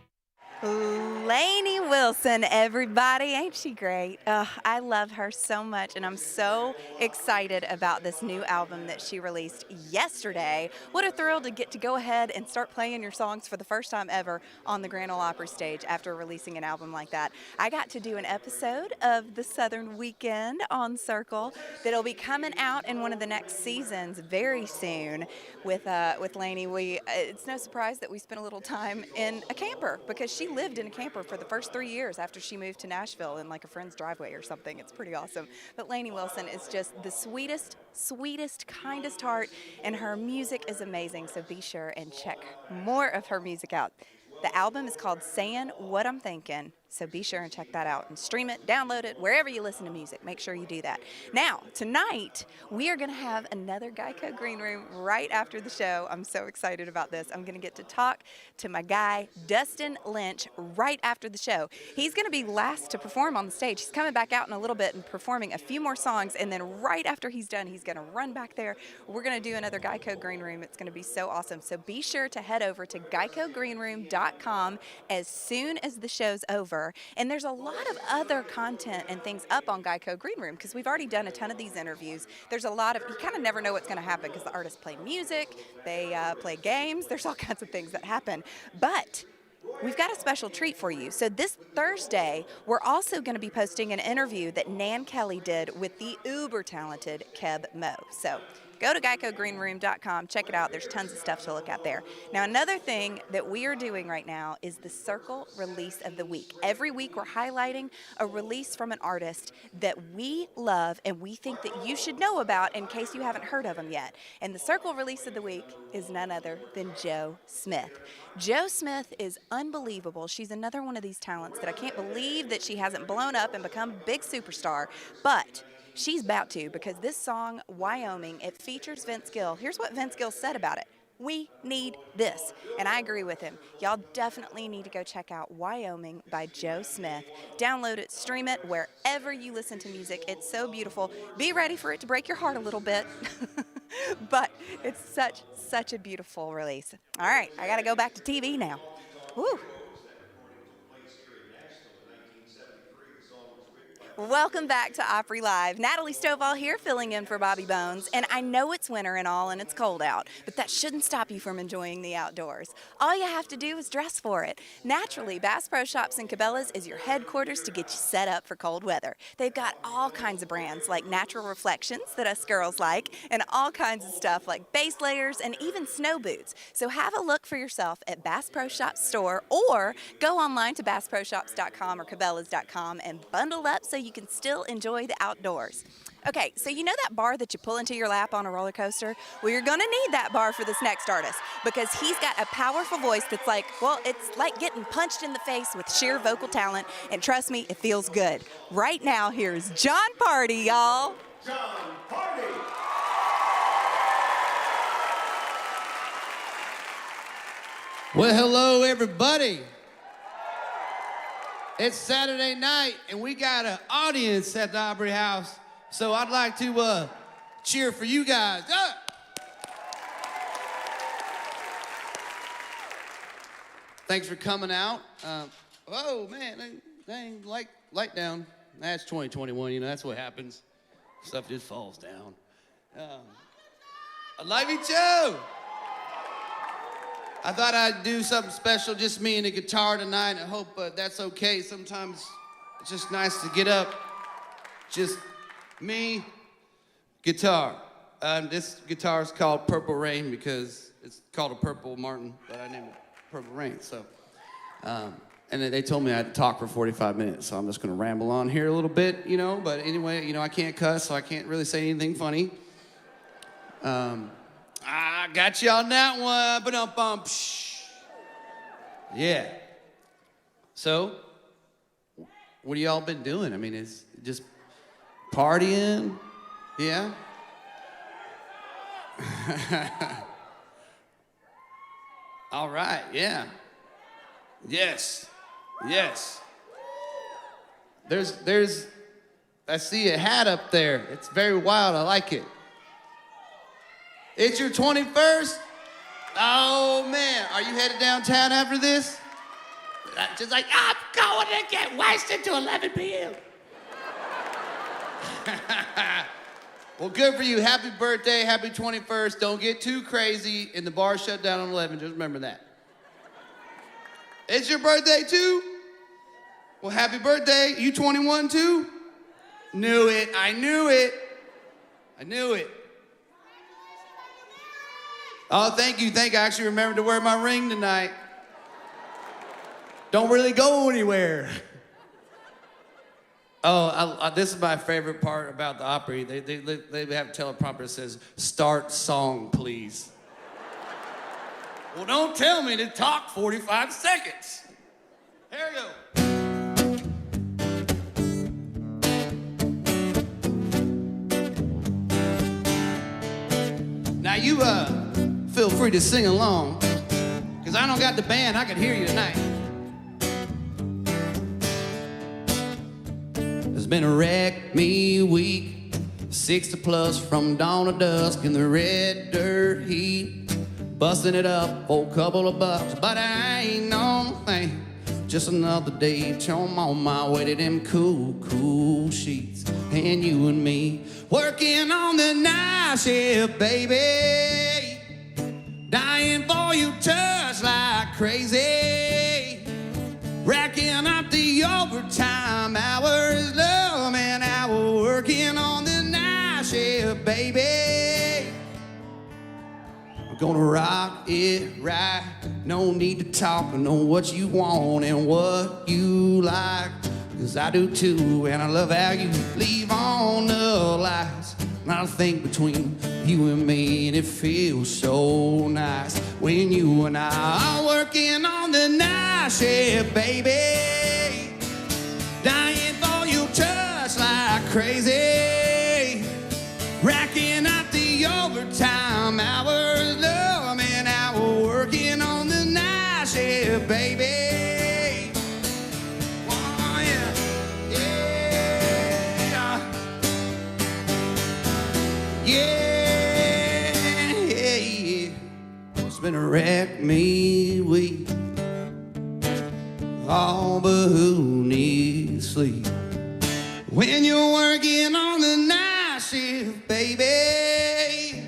Lainey Wilson, everybody. Ain't she great? I love her so much, and I'm so excited about this new album that she released yesterday. What a thrill to get to go ahead and start playing your songs for the first time ever on the Grand Ole Opry stage after releasing an album like that. I got to do an episode of the Southern Weekend on Circle that'll be coming out in one of the next seasons very soon with Lainey. It's no surprise that we spent a little time in a camper because she lived in a camper for the first 3 3 years after she moved to Nashville in like a friend's driveway or something. It's pretty awesome. But Lainey Wilson is just the sweetest, kindest heart, and her music is amazing. So be sure and check more of her music out. The album is called Sayin' What I'm Thinking, so be sure and check that out and stream it, download it, wherever you listen to music. Make sure you do that. Now, tonight, we are going to have another Geico Green Room right after the show. I'm so excited about this. I'm going to get to talk to my guy, Dustin Lynch, right after the show. He's going to be last to perform on the stage. He's coming back out in a little bit and performing a few more songs, and then right after he's done, he's going to run back there. We're going to do another Geico Green Room. It's going to be so awesome. So be sure to head over to GeicoGreenRoom.com as soon as the show's over. And there's a lot of other content and things up on Geico Green Room because we've already done a ton of these interviews. There's a lot of, you kind of never know what's going to happen because the artists play music, they play games, there's all kinds of things that happen. But we've got a special treat for you. So this Thursday, we're also going to be posting an interview that Nan Kelly did with the uber talented Keb Mo. So go to GeicoGreenRoom.com, check it out. There's tons of stuff to look at there. Now, another thing that we are doing right now is the Circle Release of the Week. Every week, we're highlighting a release from an artist that we love and we think that you should know about in case you haven't heard of them yet. And the Circle Release of the Week is none other than Jo Smith. Jo Smith is unbelievable. She's another one of these talents that I can't believe that she hasn't blown up and become a big superstar, but she's about to, because this song, Wyoming, it features Vince Gill. Here's what Vince Gill said about it. We need this. And I agree with him. Y'all definitely need to go check out Wyoming by Jo Smith. Download it, stream it, wherever you listen to music. It's so beautiful. Be ready for it to break your heart a little bit. But it's such a beautiful release. All right, I got to go back to TV now. Woo. Welcome back to Opry Live. Natalie Stovall here, filling in for Bobby Bones. And I know it's winter and all, and it's cold out, but that shouldn't stop you from enjoying the outdoors. All you have to do is dress for it. Naturally, Bass Pro Shops and Cabela's is your headquarters to get you set up for cold weather. They've got all kinds of brands like Natural Reflections that us girls like, and all kinds of stuff like base layers and even snow boots. So have a look for yourself at Bass Pro Shops store, or go online to BassProShops.com or Cabela's.com and bundle up so you can still enjoy the outdoors. Okay, so you know that bar that you pull into your lap on a roller coaster? Well, you're gonna need that bar for this next artist because he's got a powerful voice that's like, well, it's like getting punched in the face with sheer vocal talent, and trust me, it feels good. Right now, here's Jon Pardi, y'all. Jon Pardi! Well, hello, everybody. It's Saturday night, and we got an audience at the Opry House, so I'd like to cheer for you guys. Thanks for coming out. Oh, man, dang, light down. That's 2021, you know, that's what happens. Stuff just falls down. I love you, too. I thought I'd do something special, just me and a guitar tonight. I hope that's okay. Sometimes it's just nice to get up, just me, guitar. This guitar is called Purple Rain because it's called a Purple Martin, but I named it Purple Rain. So, and then they told me I had to talk for 45 minutes, so I'm just gonna ramble on here a little bit, you know. But anyway, you know, I can't cuss, so I can't really say anything funny. I got you on that one. Ba-dum-bum. Yeah. So, what have y'all been doing? I mean, it's just partying? Yeah? All right, yeah. Yes. Yes. There's, I see a hat up there. It's very wild. I like it. It's your 21st? Oh, man. Are you headed downtown after this? Just like, I'm going to get wasted till 11 p.m. Well, good for you. Happy birthday. Happy 21st. Don't get too crazy. And the bar shut down on 11. Just remember that. It's your birthday, too? Well, happy birthday. You 21, too? Knew it. I knew it. I knew it. Oh, thank you. I actually remembered to wear my ring tonight. Don't really go anywhere. Oh, this is my favorite part about the Opry. They have a teleprompter that says, "Start song, please." Well, don't tell me to talk 45 seconds. Here we go. Now you feel free to sing along, because I don't got the band. I can hear you tonight. It's been a wreck me week, 60 plus from dawn to dusk in the red dirt heat, busting it up for a couple of bucks, but I ain't no thing. Just another day till I'm on my way to them cool, cool sheets. And you and me working on the night shift, baby, dying for your touch like crazy, racking up the overtime hours, loving hour, working on the night shift, baby. I'm gonna rock it right, no need to talk, I know what you want and what you like, 'cause I do too, and I love how you leave on the lights. Not a thing between you and me, and it feels so nice when you and I are working on the night shift, baby, dying for your touch like crazy, racking up the overtime hours, loving hour, working on the night shift, baby. Oh, yeah, yeah, yeah, yeah. It's been a wreck me week, all but who needs sleep when you're working on the night shift, baby,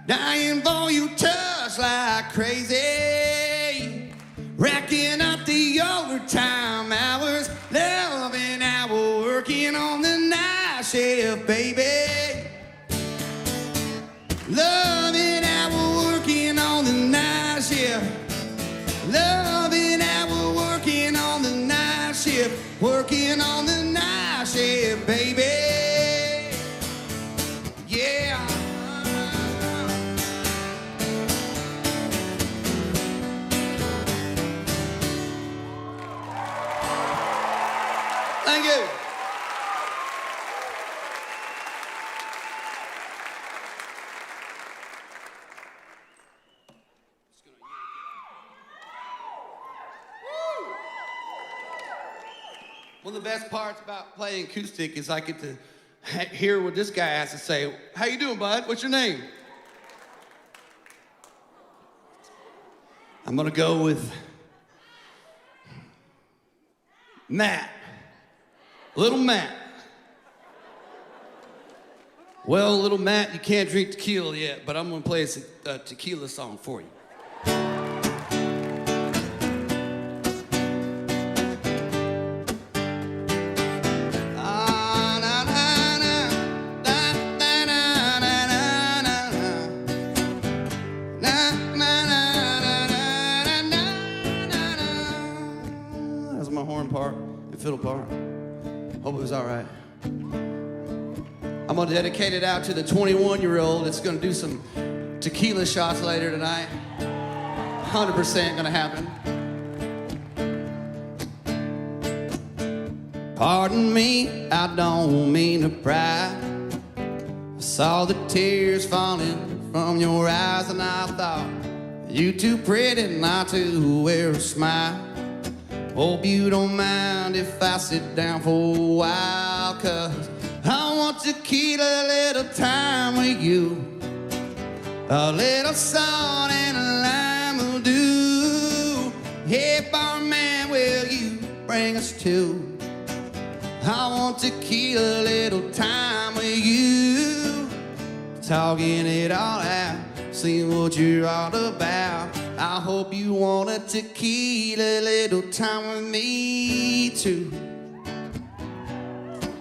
dying for your touch like crazy, racking up the overtime hours, loving hour, working on the night shift, baby, loving hour, working on the night shift, loving hour, working on the night shift, working on the night shift, baby. Yeah. Thank you. One of the best parts about playing acoustic is I get to hear what this guy has to say. How you doing, bud? What's your name? I'm gonna go with Matt. Little Matt. Well, little Matt, you can't drink tequila yet, but I'm gonna play a tequila song for you. Part and fiddle part. Hope it was all right. I'm gonna dedicate it out to the 21-year-old that's gonna do some tequila shots later tonight. 100% gonna happen. Pardon me, I don't mean to pry. I saw the tears falling from your eyes and I thought you too pretty not to wear a smile. Hope you don't mind if I sit down for a while, 'cause I want to keep a little time with you. A little salt and a lime will do. Hey, barman, will you bring us two? I want to keep a little time with you. Talking it all out, see what you're all about. I hope you want a tequila, little time with me too.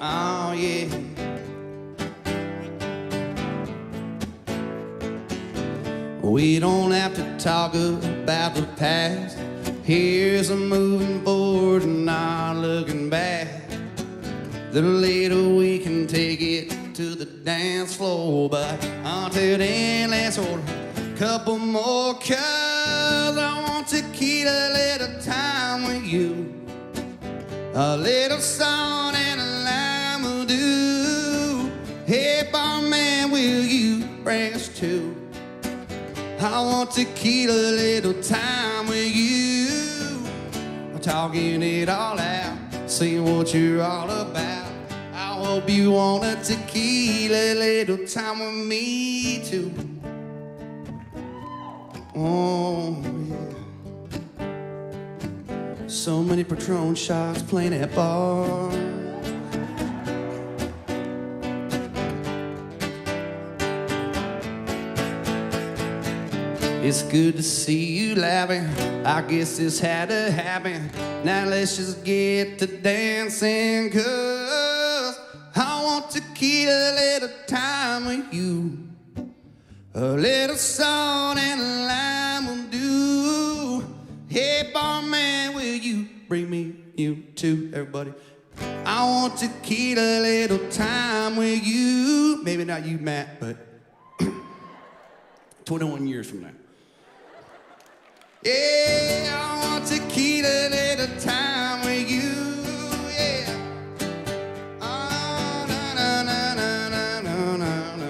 Oh yeah. We don't have to talk about the past. Here's a moving forward and not looking back. little later we can take it to the dance floor. But until then, let's hold a couple more, 'cause I want to keep a little time with you. A little song and a lime will do. Hey, barman, will you bring us two? I want to keep a little time with you. I'm talking it all out, seeing what you're all about. I hope you want a tequila, little time with me too. Oh, yeah. So many Patron shots playing at bar. It's good to see you laughing. I guess this had to happen. Now let's just get to dancing, 'cause I want to keep a little time with you. A little salt and a lime will do. Hey, barman, will you bring me you too, everybody? I want to keep a little time with you. Maybe not you, Matt, but 21 years from now. Yeah, I want to keep a little time with you, yeah. Oh, na na na na na na na na.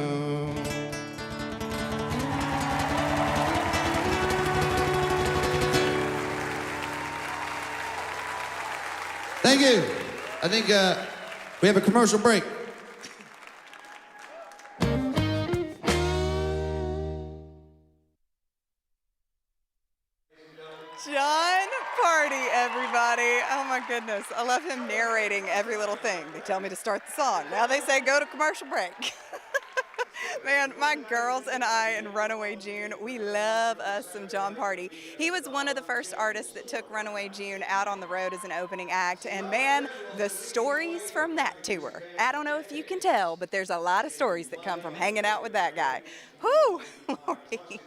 Thank you. I think we have a commercial break. Jon Pardi, everybody. Oh my goodness. I love him narrating every little thing. They tell me to start the song. Now they say go to commercial break. Man, my girls and I in Runaway June, we love us some Jon Pardi. He was one of the first artists that took Runaway June out on the road as an opening act. And man, the stories from that tour. I don't know if you can tell, but there's a lot of stories that come from hanging out with that guy. Whew, Lordy.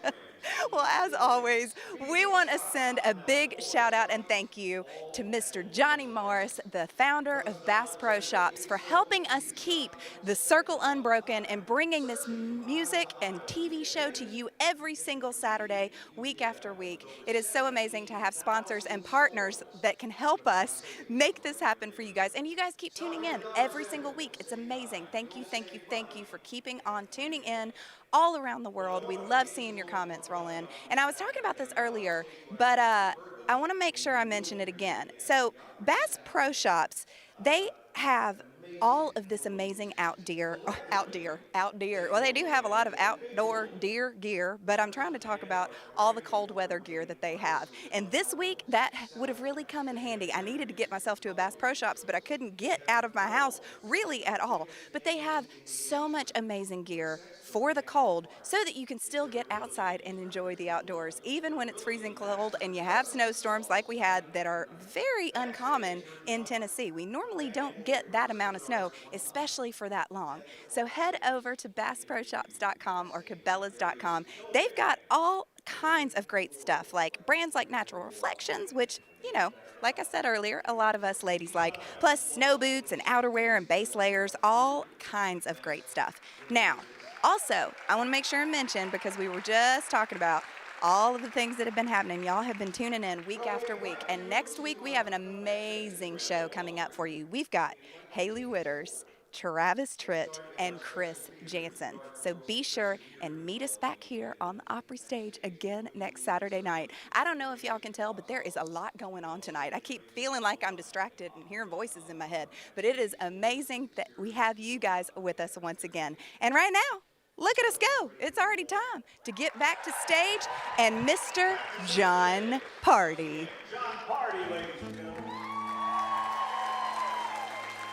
Well, as always, we want to send a big shout out and thank you to Mr. Johnny Morris, the founder of Bass Pro Shops, for helping us keep the circle unbroken and bringing this music and TV show to you every single Saturday, week after week. It is so amazing to have sponsors and partners that can help us make this happen for you guys. And you guys keep tuning in every single week. It's amazing. Thank you, thank you, thank you for keeping on tuning in all around the world. We love seeing your comments roll in. And I was talking about this earlier, but I want to make sure I mention it again. So Bass Pro Shops, they have all of this amazing well, they do have a lot of outdoor deer gear, but I'm trying to talk about all the cold weather gear that they have. And this week, that would have really come in handy. I needed to get myself to a Bass Pro Shops, but I couldn't get out of my house really at all. But they have so much amazing gear for the cold so that you can still get outside and enjoy the outdoors, even when it's freezing cold and you have snowstorms like we had that are very uncommon in Tennessee. We normally don't get that amount of snow, especially for that long. So head over to bassproshops.com or cabela's.com. They've got all kinds of great stuff, like brands like Natural Reflections, which, you know, like I said earlier, a lot of us ladies like, plus snow boots and outerwear and base layers, all kinds of great stuff. Now, also, I want to make sure and mention, because we were just talking about all of the things that have been happening. Y'all have been tuning in week after week. And next week, we have an amazing show coming up for you. We've got Haley Witters, Travis Tritt, and Chris Jansen. So be sure and meet us back here on the Opry stage again next Saturday night. I don't know if y'all can tell, but there is a lot going on tonight. I keep feeling like I'm distracted and hearing voices in my head. But it is amazing that we have you guys with us once again. And right now, look at us go. It's already time to get back to stage and Mr. Jon Pardi. Jon Pardi, ladies and gentlemen.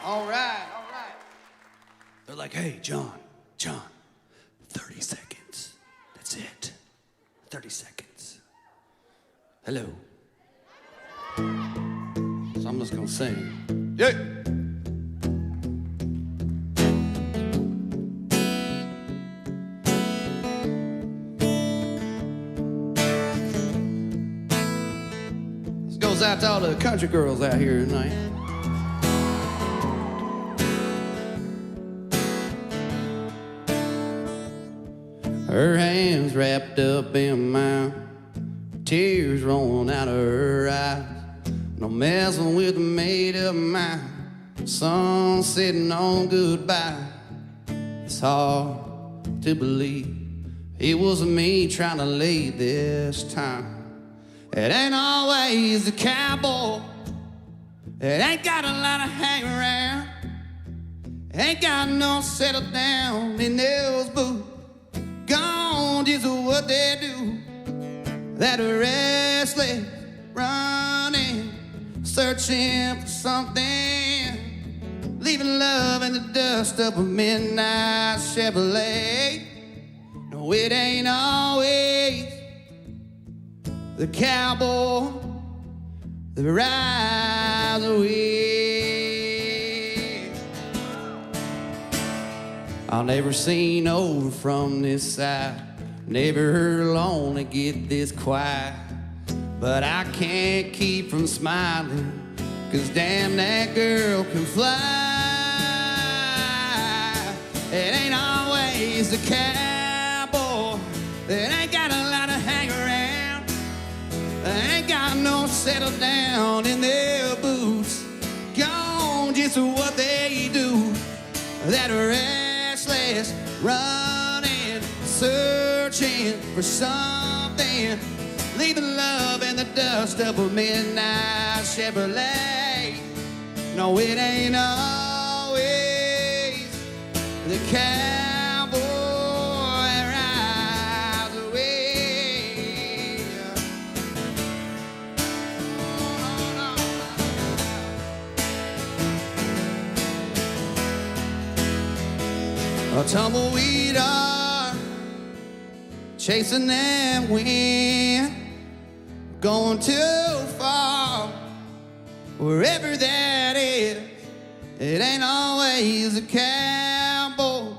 All right. They're like, hey, Jon, 30 seconds. That's it. 30 seconds. Hello. So I'm just gonna sing. Yeah. This goes out to all the country girls out here tonight. Her hands wrapped up in mine, tears rolling out of her eyes. No messing with a made-up mind, sun sitting on goodbye. It's hard to believe it was me trying to lead this time. It ain't always the cowboy, it ain't got a lot of hang around, ain't got no settle down in those boots. Gone just what they do, that restless running, searching for something, leaving love in the dust of a midnight Chevrolet. No, it ain't always the cowboy that rides away. I'll never seen over from this side, never heard lonely get this quiet. But I can't keep from smiling, 'cause damn, that girl can fly. It ain't always the cowboy that ain't got a lot of hang around, ain't got no settle down in their boots. Gone just what they do, that restless running, searching for something, leaving love in the dust of a midnight Chevrolet. No, it ain't always the cowboy that rides away. A tumbleweed are chasing that wind, going too far, wherever that is. It ain't always a cowboy,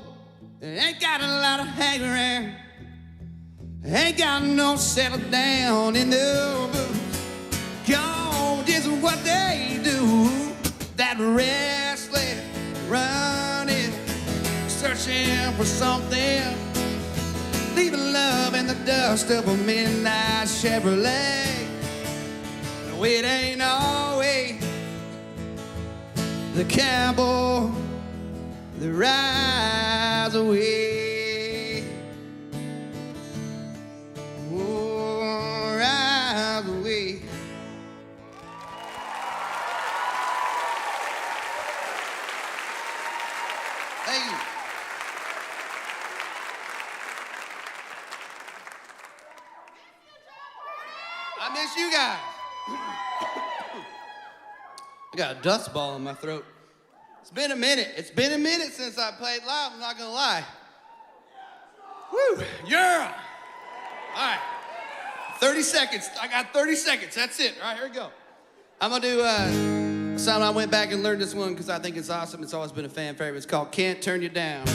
it ain't got a lot of hang around, ain't got no settle down in the boots. Gone just what they do, that restless running, searching for something, leaving love in the dust of a midnight Chevrolet. No, it ain't always the cowboy that rides away. Oh, rides away. Thank you. I miss you guys. I got a dust ball in my throat. It's been a minute. It's been a minute since I played live, I'm not gonna lie. Woo, yeah. All right, 30 seconds. I got 30 seconds, that's it. All right, here we go. I'm gonna do something. I went back and learned this one because I think it's awesome. It's always been a fan favorite. It's called Can't Turn You Down.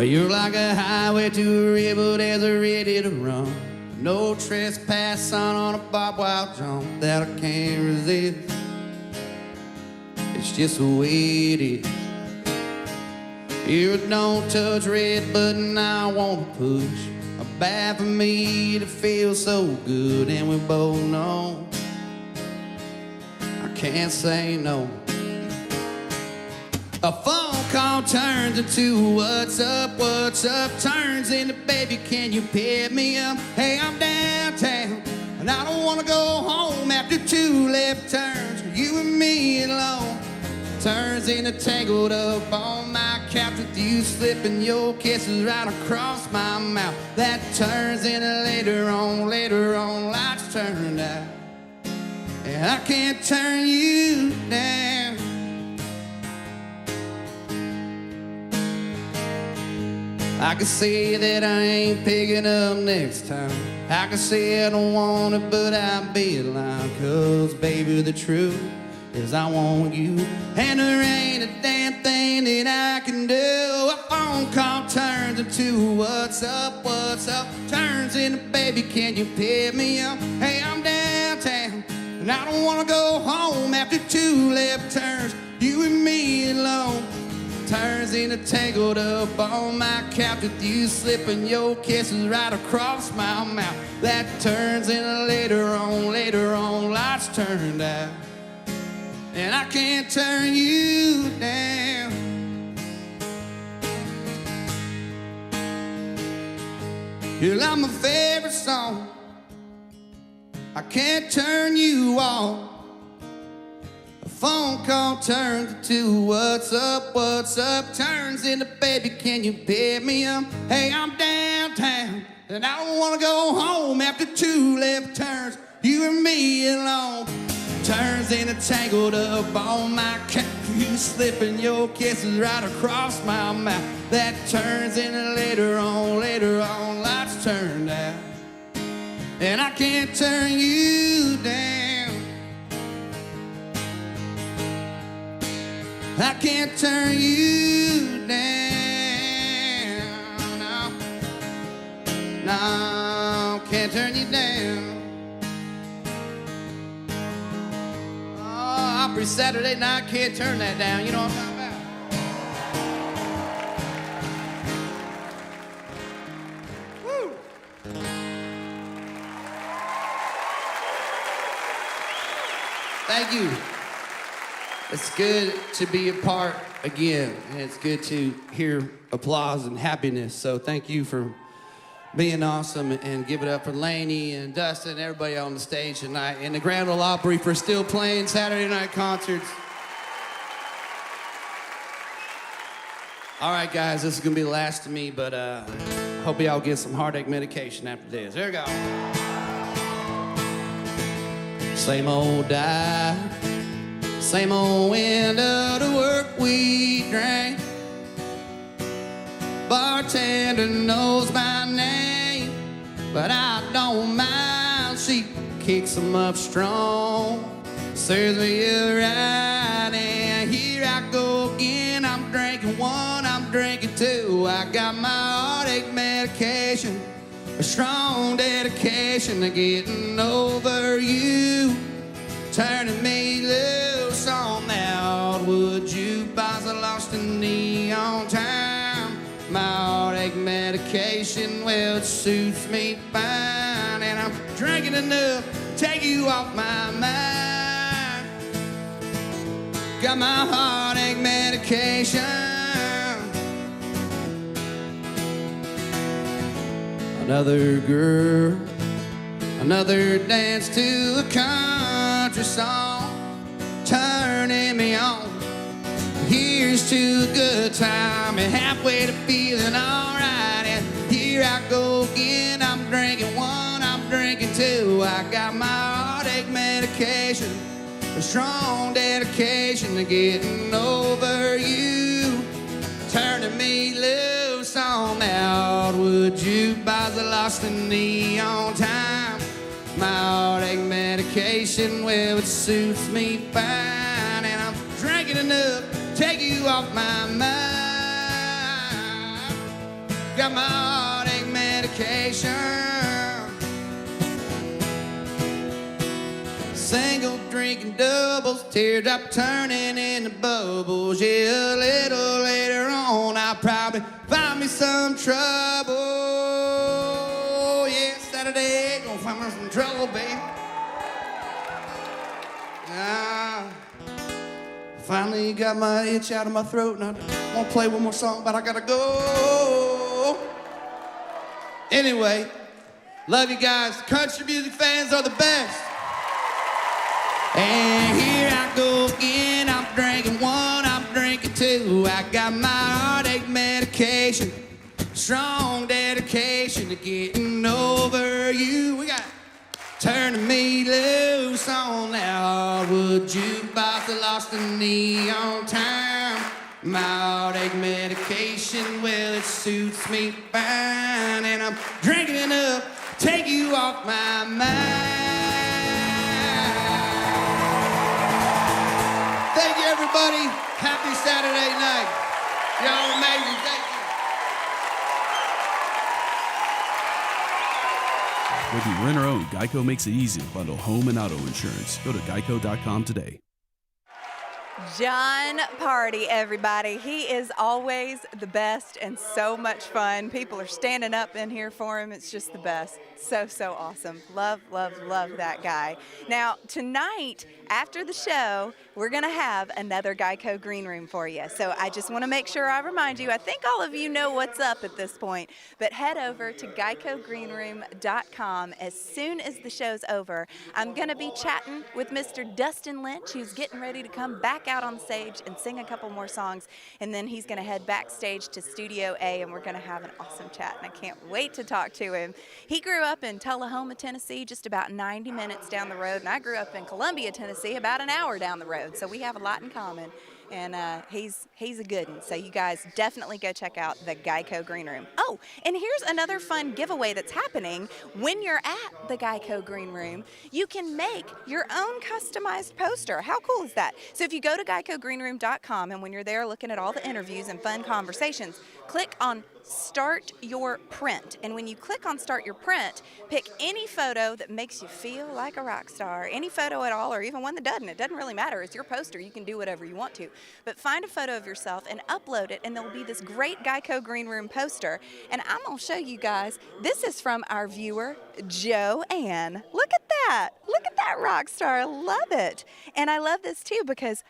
You're like a highway to a river, there's a ready to run. No trespass sign on a barbed wire jump that I can't resist. It's just the way it is. You're a don't touch red button I wanna push. A bad for me to feel so good, and we both know I can't say no. A phone call turns into what's up, turns into baby, can you pick me up? Hey, I'm downtown, and I don't wanna go home after 2 left turns for you and me alone. Turns into tangled up on my couch with you slipping your kisses right across my mouth. That turns into later on, lights turned out, and I can't turn you down. I can say that I ain't picking up next time. I can say I don't want it, but I'd be lying. 'Cause baby, the truth 'cause I want you. And there ain't a damn thing that I can do. A phone call turns into what's up, turns into baby, can you pick me up? Hey, I'm downtown, and I don't wanna go home after 2 left turns, you and me alone. Turns into tangled up on my couch with you slipping your kisses right across my mouth. That turns into later on, lights turned out, and I can't turn you down. You're like my favorite song, I can't turn you off. A phone call turns into what's up, turns into baby, can you pick me up? Hey, I'm downtown, and I don't wanna go home after 2 left turns, you and me alone. Turns into tangled up on my couch, you slipping your kisses right across my mouth. That turns into later on, lights turned out, and I can't turn you down. I can't turn you down, no, can't turn you down. Oh, Opry Saturday night, can't turn that down, you know what I'm talking about? Woo! Thank you. It's good to be a part again, and it's good to hear applause and happiness. So thank you for being awesome, and give it up for Lainey and Dustin and everybody on the stage tonight, and the Grand Ole Opry for still playing Saturday night concerts. All right, guys, this is gonna be the last of me, but hope y'all get some heartache medication after this. There we go. Same old die. Same old end of the work we drank. Bartender knows my name, but I don't mind. She kicks 'em up strong, serves me right, and here I go again. I'm drinking 1, I'm drinking 2. I got my heartache medication, a strong dedication to getting over you, turning me loose on that hardwood jukebox. I lost in neon time. My heartache medication, well, it suits me fine, and I'm drinking enough to take you off my mind. Got my heartache medication. Another girl, another dance to a country song, turning me on. Here's to a good time and halfway to feeling alright. And here I go again. I'm drinking 1, I'm drinking 2. I got my heartache medication, a strong dedication to getting over you, turning me loose on that hardwood jukebox. I lost in neon time. My heartache medication, well, it suits me fine, and I'm drinking enough to take you off my mind. Got my heartache medication. Single drinking doubles, teardrop turning into bubbles. Yeah, a little later on, I'll probably find me some trouble. Yeah, Saturday, gonna find me some trouble, baby. Finally got my itch out of my throat, and I want to play one more song, but I gotta go. Anyway, love you guys. Country music fans are the best. And here I go again. I'm drinking 1, I'm drinking 2. I got my heartache medication, strong dedication to getting over you. We got turning me loose on that hardwood jukebox. I lost in neon time. My heartache medication, well, it suits me fine, and I'm drinking enough to take you off my mind. Happy Saturday night. Y'all amazing. Thank you. Whether you rent or own, Geico makes it easy to bundle home and auto insurance. Go to geico.com today. Jon Pardi, everybody. He is always the best and so much fun. People are standing up in here for him. It's just the best. So awesome. Love that guy. Now, tonight, after the show, we're going to have another Geico Green Room for you. So I just want to make sure I remind you, I think all of you know what's up at this point, but head over to GeicoGreenroom.com as soon as the show's over. I'm going to be chatting with Mr. Dustin Lynch, who's getting ready to come back out on stage and sing a couple more songs, and then he's going to head backstage to Studio A, and we're going to have an awesome chat, and I can't wait to talk to him. He grew up in Tullahoma, Tennessee, just about 90 minutes down the road, and I grew up in Columbia, Tennessee, about an hour down the road, so we have a lot in common. And he's a good one. So you guys definitely go check out the Geico Green Room. Oh, and here's another fun giveaway that's happening. When you're at the Geico Green Room, you can make your own customized poster. How cool is that? So if you go to GeicoGreenroom.com, and when you're there looking at all the interviews and fun conversations, click on Start Your Print. And when you click on Start Your Print, pick any photo that makes you feel like a rock star, any photo at all, or even one that doesn't. It doesn't really matter. It's your poster. You can do whatever you want to. But find a photo of yourself and upload it, and there'll be this great Geico Green Room poster. And I'm going to show you guys. This is from our viewer, Joanne. Look at that. Look at that rock star. I love it. And I love this, too, because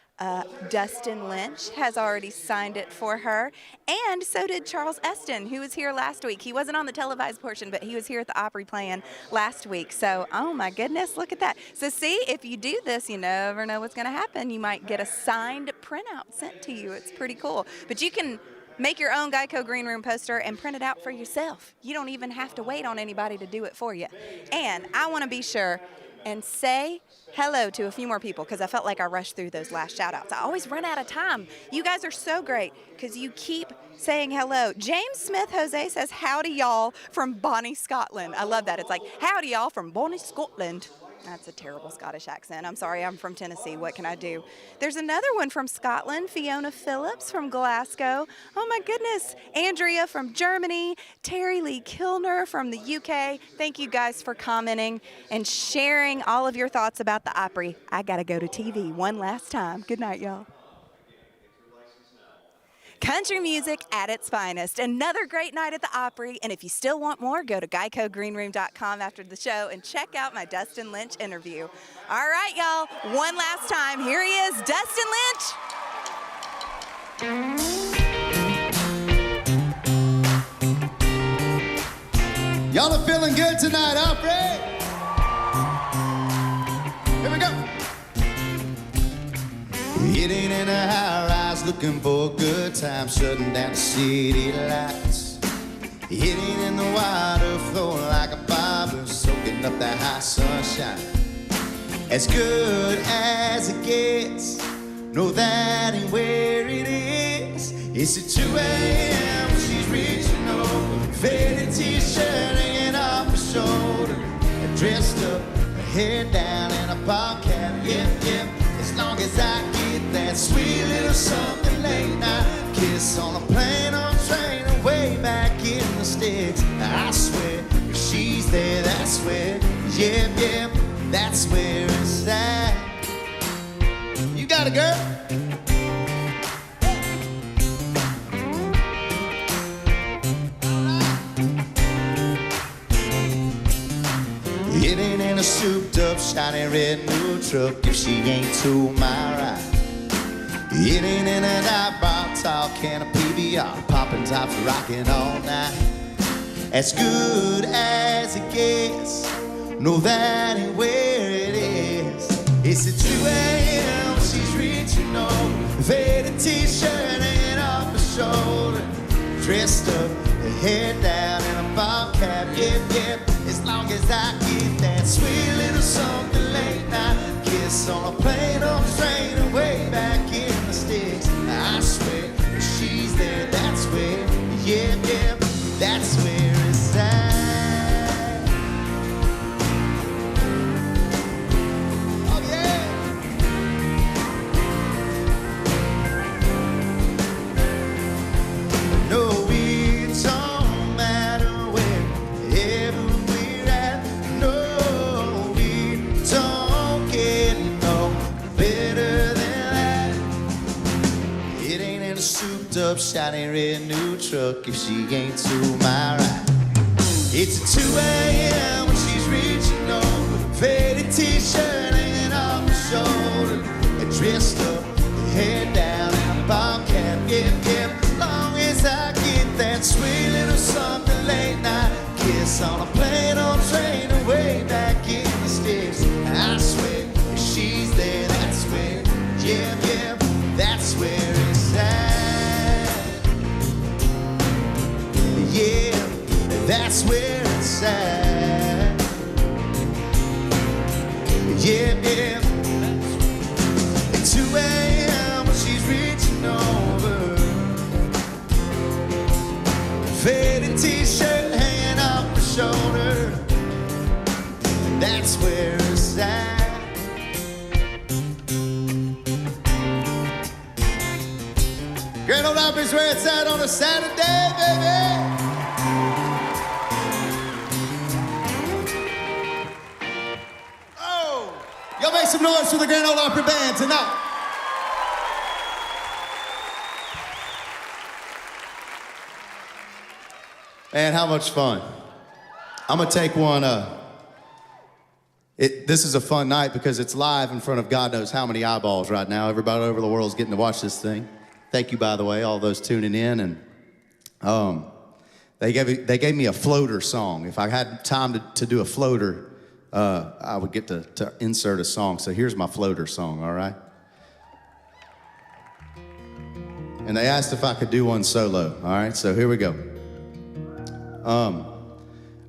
Dustin Lynch has already signed it for her, and so did Charles Eston, who was here last week. He wasn't on the televised portion, but he was here at the Opry playing last week. So, oh my goodness, look at that. So see, if you do this, you never know what's going to happen. You might get a signed printout sent to you. It's pretty cool. But you can make your own Geico Green Room poster and print it out for yourself. You don't even have to wait on anybody to do it for you. And I want to be sure and say hello to a few more people, because I felt like I rushed through those last shout outs. I always run out of time. You guys are so great because you keep saying hello. James Smith Jose says, howdy y'all from Bonnie, Scotland. I love that. It's like, howdy y'all from Bonnie, Scotland. That's a terrible Scottish accent. I'm sorry, I'm from Tennessee. What can I do? There's another one from Scotland, Fiona Phillips from Glasgow. Oh my goodness. Andrea from Germany, Terry Lee Kilner from the UK. Thank you guys for commenting and sharing all of your thoughts about the Opry. I gotta go to TV one last time. Good night, y'all. Country music at its finest. Another great night at the Opry. And if you still want more, go to GeicoGreenroom.com after the show and check out my Dustin Lynch interview. All right, y'all. One last time. Here he is, Dustin Lynch. Y'all are feeling good tonight, Opry? Here we go. It ain't in a high-rise looking for a good time, shutting down the city lights. It ain't in the water flowing like a barber, soaking up that hot sunshine. As good as it gets, no, that ain't where it is. It's at 2 a.m. she's reaching over, faded t-shirt hanging off her shoulder, dressed up, her hair down and a ball cap, yep. As long as I get that sweet little something late night kiss on a plane or train or way back in the sticks, I swear, if she's there, that's where, yep, that's where it's at. You got it, girl. It ain't in a souped-up, shiny red new truck if she ain't to my right. It ain't in an eyebrow talking a PBR, popping tops, rocking all night. As good as it gets, no, that ain't where it is. It's at 2 a.m. she's reaching over, faded t-shirt hanging off her shoulder, dressed up, her hair down and a ball cap, yep. As long as I get that sweet little something late night kiss on a plane or train or way back in the sticks, I swear, if she's there, that's where, yep, that's where it's at. Oh yeah. up shiny red new truck if she ain't to my right. It's at 2 a.m. when she's reaching over, faded t-shirt hanging off her shoulder, and dressed up, head down and a ball cap. Yep, long as I get that sweet little something late night kiss on a plane or train away back in the sticks. I swear, if she's there, that's where, yeah, that's where it's at. Yeah, that's where it's at. Yeah. At 2 a.m. when she's reaching over, faded t-shirt hanging off her shoulder, that's where it's at. Grand Ole Opry's where it's at on a Saturday, baby. Oh, y'all make some noise for the Grand Ole Opry Band tonight. Man, how much fun. I'm gonna take one, this is a fun night because it's live in front of God knows how many eyeballs right now. Everybody over the world is getting to watch this thing. Thank you, by the way, all those tuning in. And they gave me a floater song. If I had time to do a floater, I would get to insert a song. So here's my floater song, all right? And they asked if I could do one solo, all right? So here we go.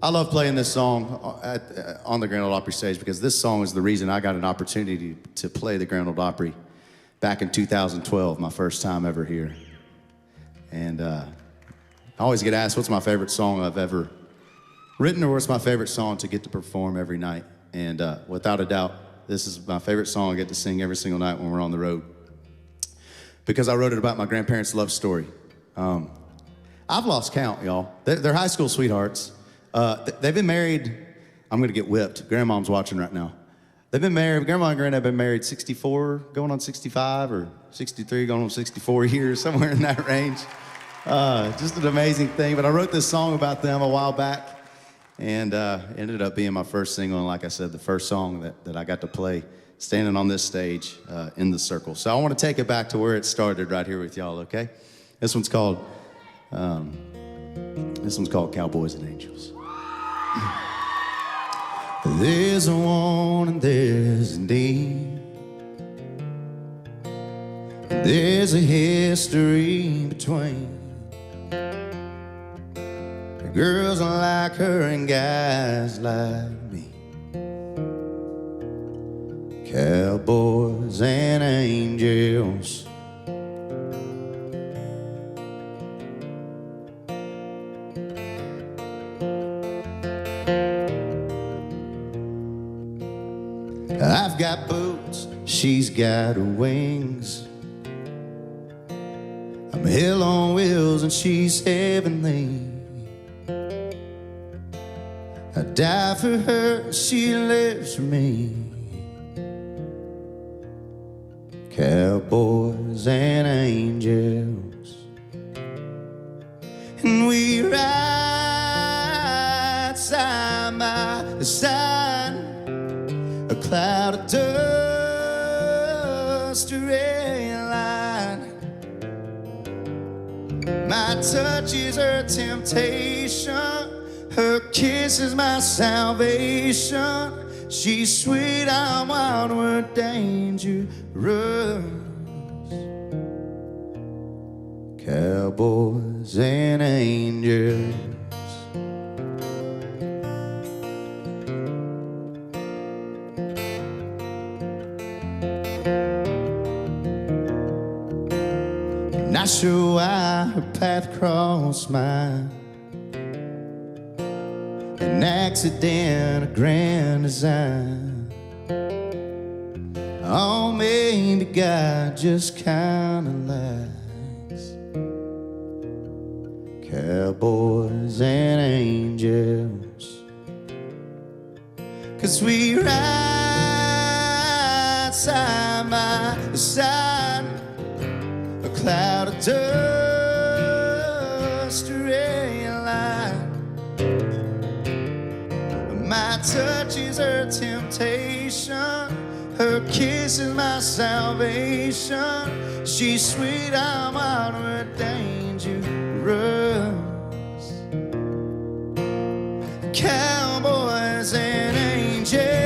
I love playing this song on the Grand Ole Opry stage because this song is the reason I got an opportunity to play the Grand Ole Opry back in 2012, my first time ever here. And I always get asked, what's my favorite song I've ever written, or what's my favorite song to get to perform every night? And without a doubt, this is my favorite song I get to sing every single night when we're on the road, because I wrote it about my grandparents' love story. I've lost count, y'all. They're high school sweethearts. They've been married, I'm gonna get whipped. Grandmom's watching right now. They've been married, Grandma and Granddad have been married 64, going on 65, or 63, going on 64 years, somewhere in that range. Just an amazing thing. But I wrote this song about them a while back, and ended up being my first single, and like I said, the first song that I got to play standing on this stage in the circle. So I want to take it back to where it started right here with y'all, okay? This one's called Cowboys and Angels. There's a want and there's a need. There's a history between girls like her and guys like me. Cowboys and angels. I've got boots, she's got her wings. I'm hell on wheels and she's heavenly. I die for her, she lives for me. Cowboys and angels. And we ride side by side, a cloud of dust, a red line. My touch is her temptation, her kiss is my salvation. She's sweet, I'm wild, we're dangerous. Cowboys and angels. Not sure why her path crossed mine. An accident, a grand design. Oh, maybe God just kinda likes cowboys and angels. 'Cause we ride side by side, a cloud of dust, touch is her temptation. Her kiss is my salvation. She's sweet, I'm on dangerous. Cowboys and angels.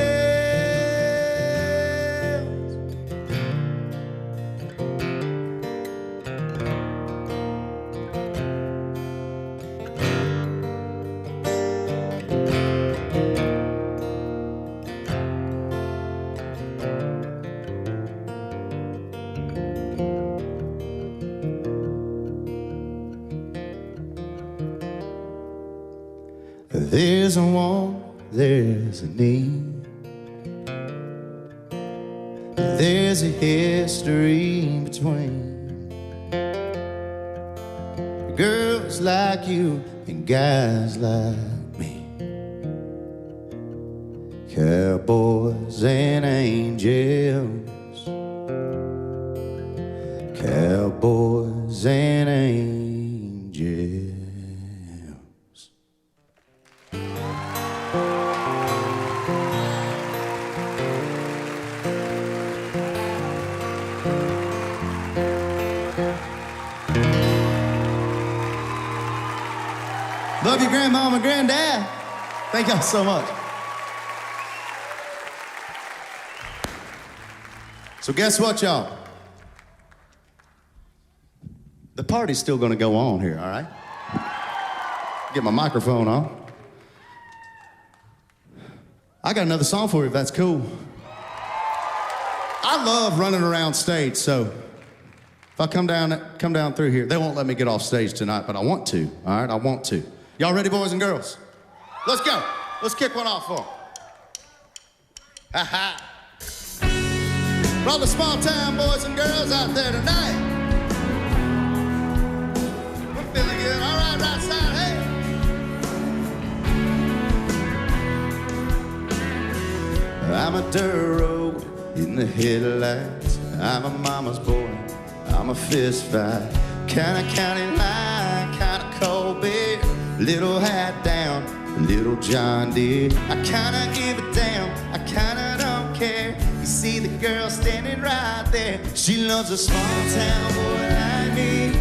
There's a want, there's a need. There's a history between girls like you and guys like me. Cowboys and angels. Cowboys and angels. Love you, Grandmama, Granddad. Thank y'all so much. So guess what, y'all? The party's still gonna go on here, all right? Get my microphone on. I got another song for you if that's cool. I love running around stage, so if I come down through here, they won't let me get off stage tonight, but I want to, all right? I want to. Y'all ready, boys and girls? Let's go. Let's kick one off for them. Ha-ha. For all the small-town boys and girls out there tonight. We're feeling good. All right, right side, hey. I'm a dirt road in the headlights. I'm a mama's boy. I'm a fist fight. Kinda county line, kinda cold beer. Little hat down, little John Deere. I kinda give it down, I kinda don't care. You see the girl standing right there. She loves a small town boy like me.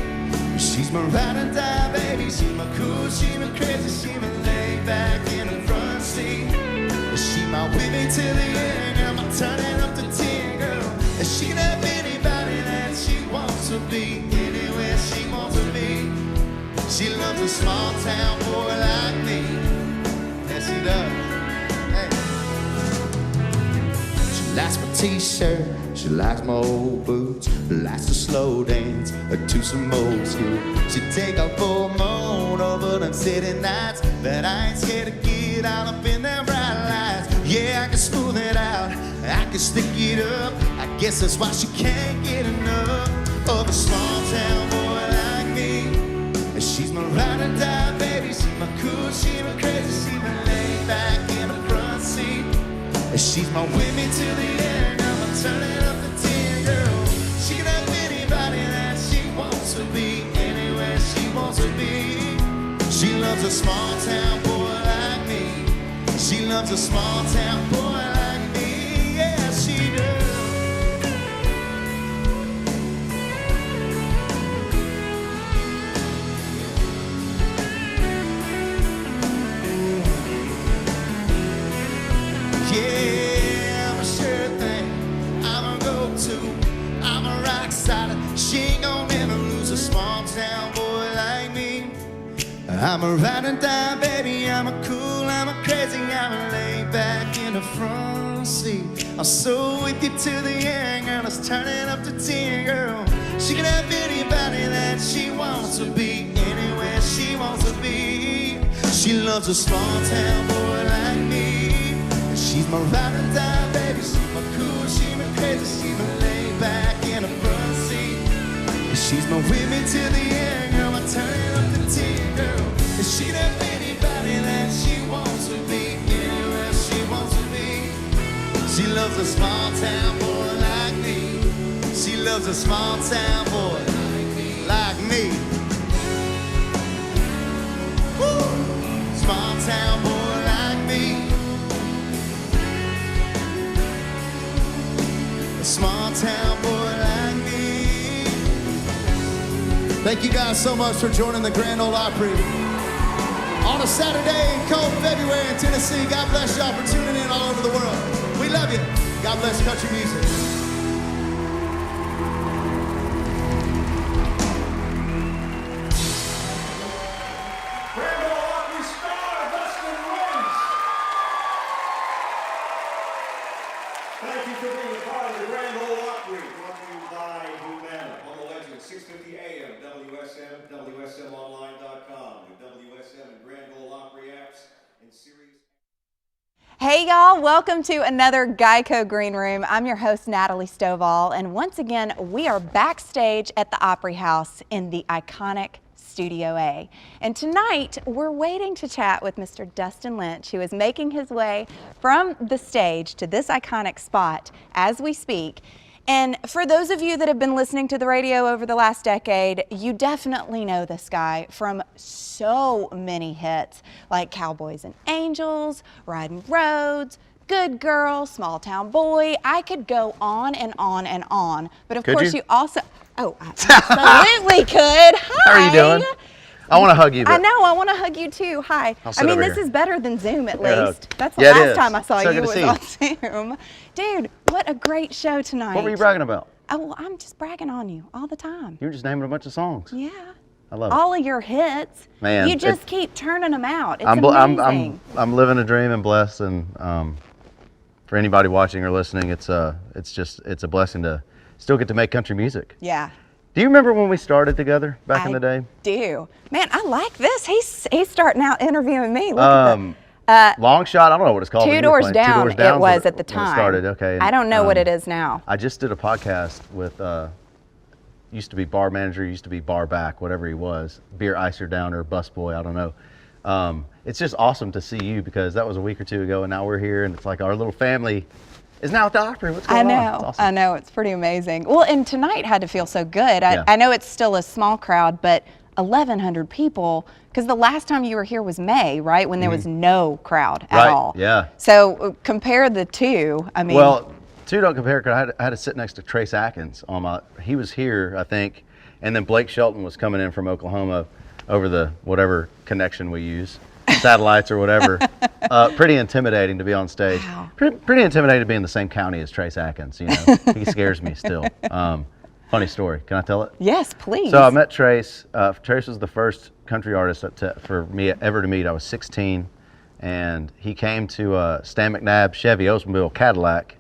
She's my ride or die, baby. She's my cool, she's my crazy, she's my laid back in the front seat. She my with me till the end, girl. I'm turning up the 10, girl. She can have anybody that she wants to be, anywhere she wants to be. She loves a small town boy like me. Yes, she does. Hey. She likes my t-shirt, she likes my old boots, likes to slow dance to some old school. She take off for a moan over them city nights, but I ain't scared to get out up in them bright lights. Yeah, I can smooth it out, I can stick it up. I guess that's why she can't get enough of a small town boy like me. She's my ride or die, baby. She's my cool, she's my crazy, she's my laid back in the front seat. She's my with me till the end. I'm turning up the 10, girl. She can have anybody that she wants to be, anywhere she wants to be. She loves a small town boy like me. She loves a small town boy like me. Yeah, she does. Yeah, I'm a sure thing. I'm a go-to. I'm a rock solid. She ain't gonna ever lose a small town boy like me. I'm a ride and die, baby. I'm a cool, I'm a crazy. I'm a laid back in the front seat. I'm so with you to the end, girl. It's turning up to 10, girl. She can have anybody that she wants to be, anywhere she wants to be. She loves a small town boy like me. She's my ride or die, baby. She's my cool, she's my crazy, she's my laid back in the front seat. She's my with me till the end, girl. I'm turning up the 10, girl. And she'd have anybody that she wants to be, anywhere she wants to be. She loves a small town boy like me. She loves a small town boy like me. Woo! Small town boy like me. Thank you guys so much for joining the Grand Ole Opry on a Saturday in cold February in Tennessee. God bless y'all for tuning in all over the world. We love you. God bless country music. Grand Ole Opry star, Dustin Lynch. Thank you for being a part of the Grand Ole Opry, brought to you by Humana. On the Legend, 650 AM, WSM, WSMonline.com, the WSM and Grand Ole Opry apps, and series. Hey y'all, welcome to another Geico Green Room. I'm your host, Natalie Stovall, and once again, we are backstage at the Opry House in the iconic Studio A. And tonight, we're waiting to chat with Mr. Dustin Lynch, who is making his way from the stage to this iconic spot as we speak. And for those of you that have been listening to the radio over the last decade, you definitely know this guy from so many hits like Cowboys and Angels, Riding Roads, Good Girl, Small Town Boy. I could go on and on and on. But of course, you also... Oh, I absolutely could. Hi. How are you doing? I want to hug you. I know, I want to hug you too. Hi. I mean, this is better than Zoom at least. That's the last time I saw you was on Zoom. Dude, what a great show tonight. What were you bragging about? Oh, well, I'm just bragging on you all the time. You were just naming a bunch of songs. Yeah. I love it. All of your hits. Man. You just keep turning them out. It's amazing. I'm living a dream and blessed, and for anybody watching or listening, it's a blessing to still get to make country music. Yeah. Do you remember when we started together back in the day? Do. Man, I like this. He's starting out interviewing me. Look at Long Shot, I don't know what it's called. Two Doors Down, it was at the time. When it started, okay. I don't know what it is now. I just did a podcast with, used to be bar manager, used to be bar back, whatever he was, beer icer downer, busboy, I don't know. It's just awesome to see you because that was a week or two ago and now we're here and it's like our little family is now at the Opry. What's going on? It's awesome. I know, it's pretty amazing. Well, and tonight had to feel so good. I know it's still a small crowd, but 1,100 people, because the last time you were here was May, right? When there was no crowd at all. Yeah. So compare the two. I mean. Well, two don't compare because I had to sit next to Trace Atkins he was here, I think, and then Blake Shelton was coming in from Oklahoma over the whatever connection we use. Satellites or whatever. Pretty intimidating to be on stage. Wow. Pretty intimidating to be in the same county as Trace Atkins, you know. He scares me still. Funny story. Can I tell it? Yes, please. So I met Trace. Trace was the first country artist for me ever to meet. I was 16, and he came to Stan McNabb Chevy Oldsmobile Cadillac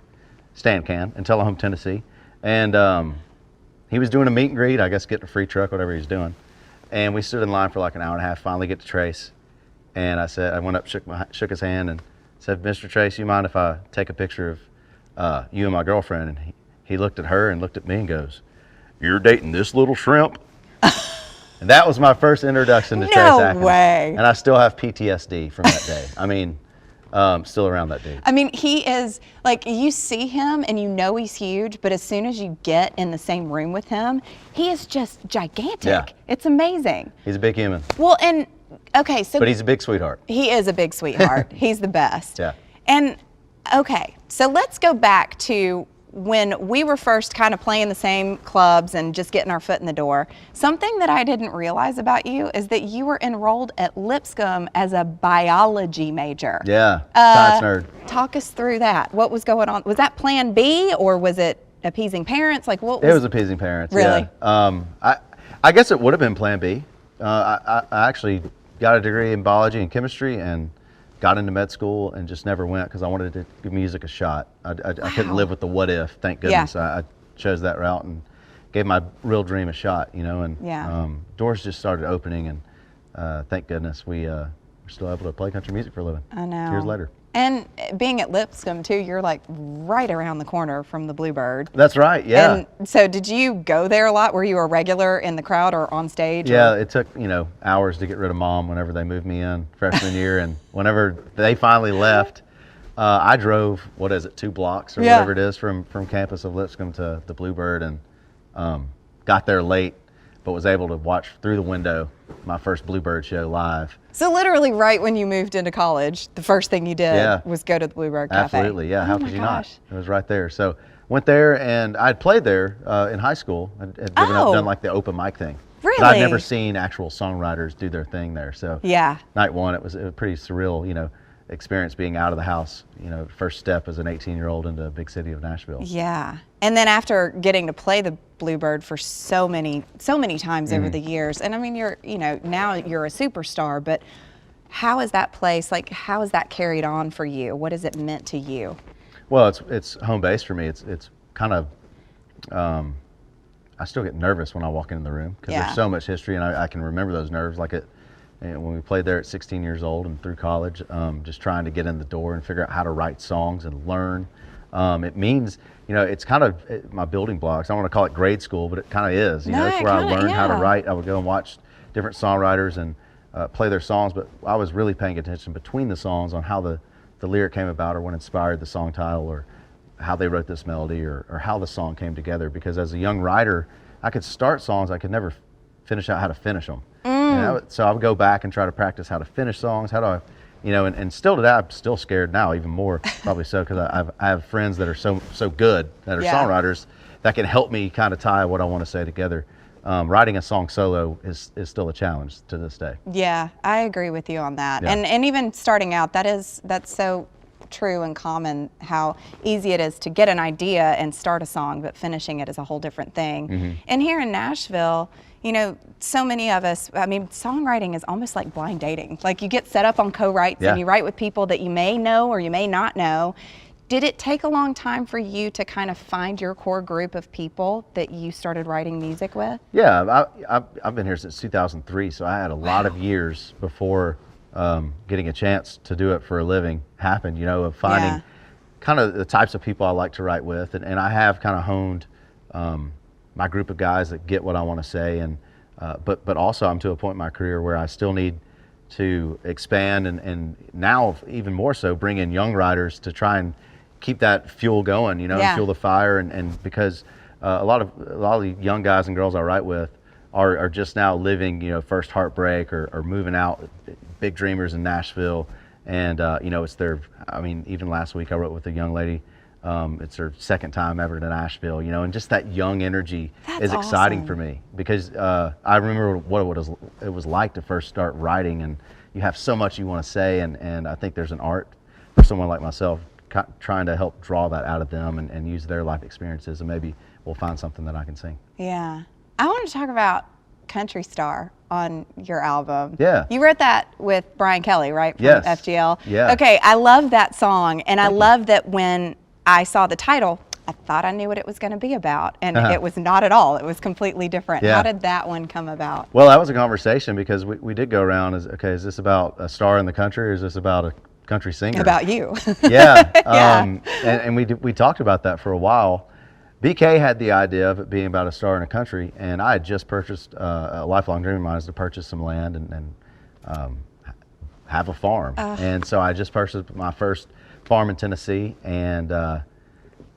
stand can in Tullahoma, Tennessee. And he was doing a meet and greet, I guess getting a free truck, whatever he was doing. And we stood in line for like an hour and a half, finally get to Trace. And I went up, shook his hand, and said, "Mr. Trace, you mind if I take a picture of you and my girlfriend?" And he looked at her and looked at me and goes, "You're dating this little shrimp?" And that was my first introduction to Trace Atkins. No way. And I still have PTSD from that day. I mean, still around that dude. I mean, he is, like, you see him and you know he's huge, but as soon as you get in the same room with him, he is just gigantic. Yeah. It's amazing. He's a big human. Well, and okay, so but he's a big sweetheart. He is a big sweetheart. He's the best. Yeah. And okay, so let's go back to when we were first kind of playing the same clubs and just getting our foot in the door. Something that I didn't realize about you is that you were enrolled at Lipscomb as a biology major. Yeah, science nerd. Talk us through that. What was going on? Was that plan B or was it appeasing parents? Like what was it? Was appeasing parents. Really? Yeah. I guess it would have been plan B. I actually got a degree in biology and chemistry and got into med school and just never went because I wanted to give music a shot. I couldn't live with the what if, thank goodness. Yeah. I chose that route and gave my real dream a shot, you know, and doors just started opening and thank goodness we're still able to play country music for a living. I know. Years later. And being at Lipscomb too, you're like right around the corner from the Bluebird. That's right, yeah. And so did you go there a lot? Were you a regular in the crowd or on stage? Yeah, it took, hours to get rid of mom whenever they moved me in freshman year. And whenever they finally left, I drove, 2 blocks or whatever it is from campus of Lipscomb to the Bluebird and got there late, but was able to watch through the window my first Bluebird show live. So literally right when you moved into college, the first thing you did was go to the Bluebird Cafe. Absolutely, yeah. How could you not? It was right there. So went there and I'd played there in high school. I'd given up, done like the open mic thing. Really? But I'd never seen actual songwriters do their thing there. So yeah, night one, it was pretty surreal, experience being out of the house, first step as an 18-year-old into the big city of Nashville. Yeah. And then after getting to play the Bluebird for so many times over the years, and I mean, you're, now you're a superstar, but how is that place, like, how is that carried on for you? What has it meant to you? Well, it's home base for me. It's kind of, I still get nervous when I walk into the room because there's so much history, and I can remember those nerves when we played there at 16 years old and through college, just trying to get in the door and figure out how to write songs and learn. It means, it's kind of my building blocks. I don't want to call it grade school, but it kind of is. It's where I learned how to write. I would go and watch different songwriters and play their songs, but I was really paying attention between the songs on how the lyric came about or what inspired the song title or how they wrote this melody or how the song came together. Because as a young writer, I could start songs, I could never finish out how to finish them. So I would go back and try to practice how to finish songs, how do I, and still today, I'm still scared now, even more, probably so, because I have friends that are so good, that are songwriters, that can help me kind of tie what I want to say together. Writing a song solo is still a challenge to this day. Yeah, I agree with you on that. Yeah. And even starting out, that's so true and common, how easy it is to get an idea and start a song, but finishing it is a whole different thing. And here in Nashville, so many of us, I mean, songwriting is almost like blind dating. Like, you get set up on co-writes and you write with people that you may know or you may not know. Did it take a long time for you to kind of find your core group of people that you started writing music with? Yeah, I've been here since 2003, so I had a lot of years before getting a chance to do it for a living happened, of finding kind of the types of people I like to write with. And I have kind of honed my group of guys that get what I want to say. And but also I'm to a point in my career where I still need to expand and now even more so bring in young writers to try and keep that fuel going, and fuel the fire. And because a lot of the young guys and girls I write with are just now living, first heartbreak or moving out, big dreamers in Nashville. And, it's even last week I wrote with a young lady, it's her second time ever to Nashville, and just that young energy is exciting for me because I remember what it was like to first start writing, and you have so much you want to say, and I think there's an art for someone like myself trying to help draw that out of them and use their life experiences, and maybe we'll find something that I can sing. Yeah. I want to talk about Country Star on your album. Yeah. You wrote that with Brian Kelly, right? From Yes. FGL. Yeah. Okay, I love that song, and I love that when I saw the title, I thought I knew what it was going to be about, and it was not at all. It was completely different. Yeah. How did that one come about? Well, that was a conversation because we did go around as, okay, is this about a star in the country or is this about a country singer? About you. Yeah. And we talked about that for a while. BK had the idea of it being about a star in a country, and I had just purchased, a lifelong dream of mine is to purchase some land and have a farm. And so I just purchased my first farm in Tennessee, and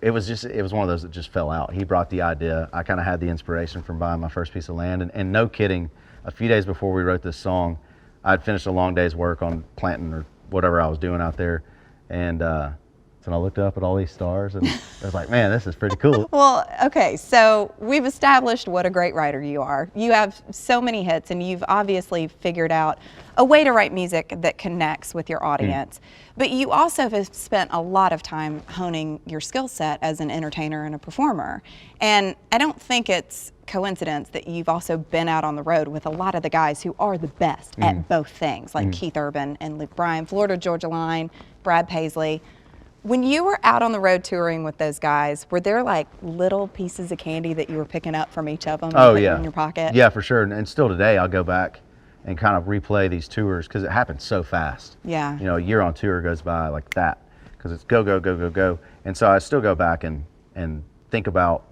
it was one of those that just fell out. He brought the idea. I kind of had the inspiration from buying my first piece of land, and no kidding, a few days before we wrote this song, I'd finished a long day's work on planting or whatever I was doing out there, and so I looked up at all these stars, and I was like, man, this is pretty cool. Well, okay, so we've established what a great writer you are. You have so many hits, and you've obviously figured out a way to write music that connects with your audience. But you also have spent a lot of time honing your skill set as an entertainer and a performer. And I don't think it's coincidence that you've also been out on the road with a lot of the guys who are the best at both things, like Keith Urban and Luke Bryan, Florida Georgia Line, Brad Paisley. When you were out on the road touring with those guys, were there like little pieces of candy that you were picking up from each of them and putting in your pocket? Yeah, for sure. And still today, I'll go back and kind of replay these tours because it happens so fast. Yeah. A year on tour goes by like that because it's go, go, go, go, go. And so I still go back and think about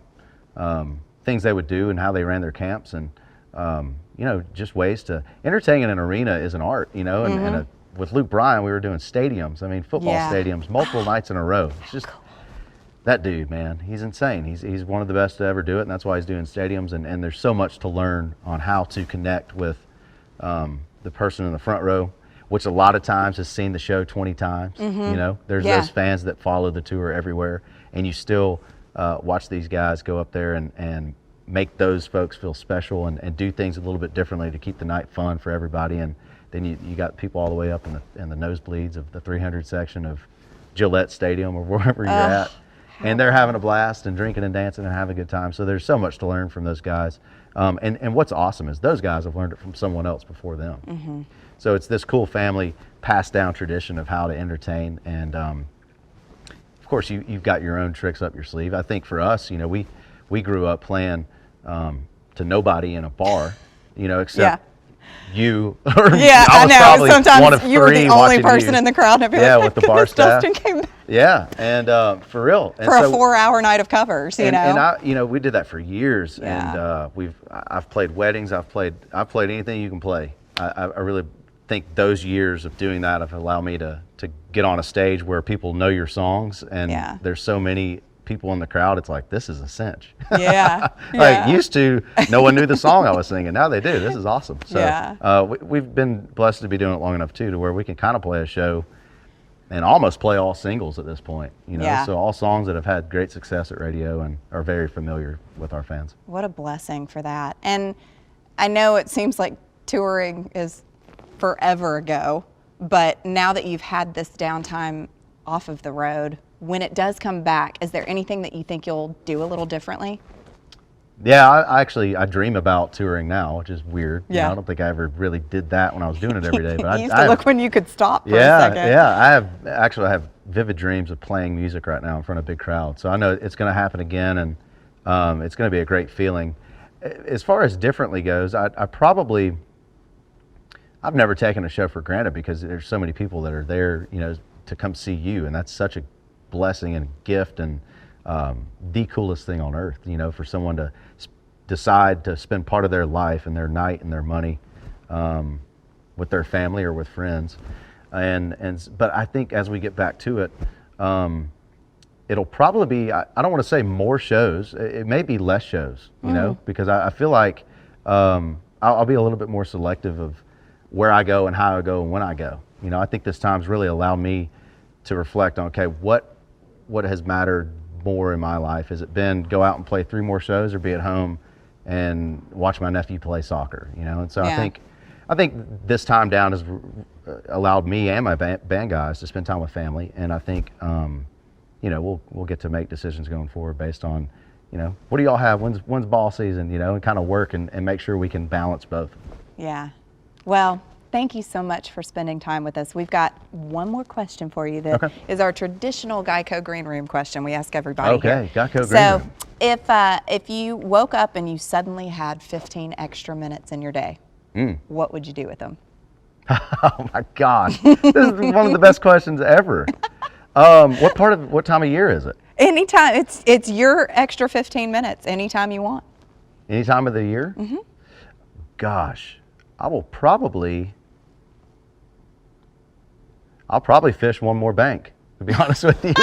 things they would do and how they ran their camps and, just ways to entertain in an arena is an art, and with Luke Bryan, we were doing stadiums. I mean, football stadiums, multiple nights in a row. It's just that dude, man. He's insane. He's one of the best to ever do it, and that's why he's doing stadiums. And there's so much to learn on how to connect with the person in the front row, which a lot of times has seen the show 20 times. There's those fans that follow the tour everywhere, and you still watch these guys go up there and make those folks feel special and do things a little bit differently to keep the night fun for everybody. And then you got people all the way up in the nosebleeds of the 300 section of Gillette Stadium or wherever you're at. And they're having a blast and drinking and dancing and having a good time. So there's so much to learn from those guys. And what's awesome is those guys have learned it from someone else before them. So it's this cool family passed down tradition of how to entertain. And of course, you've got your own tricks up your sleeve. I think for us, you know, we grew up playing to nobody in a bar, you know, except you. Or I know. Sometimes you were the only watching person you. in the crowd. And I'd be Yeah, like, with the bar staff. Dustin came back. Yeah, and for real. And For a so, 4-hour night of covers, you know. And I, you know, we did that for years. Yeah. And I've played weddings. I've played anything you can play. I really think those years of doing that have allowed me to get on a stage where people know your songs, and there's so many people in the crowd. It's like, this is a cinch. Yeah. Like used to, no one knew the song I was singing. Now they do. This is awesome. So we've been blessed to be doing it long enough too, to where we can kind of play a show and almost play all singles at this point. You know, so all songs that have had great success at radio and are very familiar with our fans. What a blessing for that. And I know it seems like touring is forever ago, but now that you've had this downtime off of the road, when it does come back, is there anything that you think you'll do a little differently? Yeah, I dream about touring now, which is weird. Yeah. You know, I don't think I ever really did that when I was doing it every day. But you used to look when you could stop for a second. Yeah, I have vivid dreams of playing music right now in front of big crowds. So I know it's going to happen again, and it's going to be a great feeling. As far as differently goes, I've never taken a show for granted, because there's so many people that are there, you know, to come see you, and that's such a blessing and gift, and the coolest thing on earth, you know, for someone to decide to spend part of their life and their night and their money with their family or with friends. But I think as we get back to it, it'll probably be, I don't want to say more shows, it may be less shows, you know, because I feel like I'll be a little bit more selective of where I go and how I go and when I go. You know, I think this time's really allowed me to reflect on, okay, what has mattered more in my life? Has it been go out and play 3 more shows, or be at home and watch my nephew play soccer? You know, and so I think this time down has allowed me and my band guys to spend time with family, and I think you know, we'll get to make decisions going forward based on, you know, what do y'all have? When's ball season? You know, and kind of work and make sure we can balance both. Yeah. Well, thank you so much for spending time with us. We've got one more question for you that is our traditional Geico Green Room question we ask everybody here. Geico Green Room. So if you woke up and you suddenly had 15 extra minutes in your day, what would you do with them? Oh my gosh, this is one of the best questions ever. What time of year is it? Anytime. It's your extra 15 minutes, anytime you want. Any time of the year? Gosh, I'll probably fish one more bank, to be honest with you.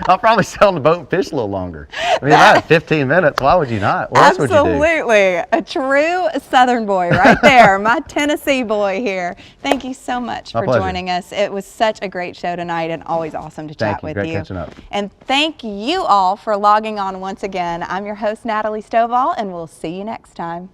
I'll probably stay on the boat and fish a little longer. I mean, I had 15 minutes. Why would you not? What else would you do? Absolutely. A true Southern boy right there. My Tennessee boy here. Thank you so much for joining us. It was such a great show tonight, and always awesome to chat with you. Great catching up. And thank you all for logging on once again. I'm your host, Natalie Stovall, and we'll see you next time.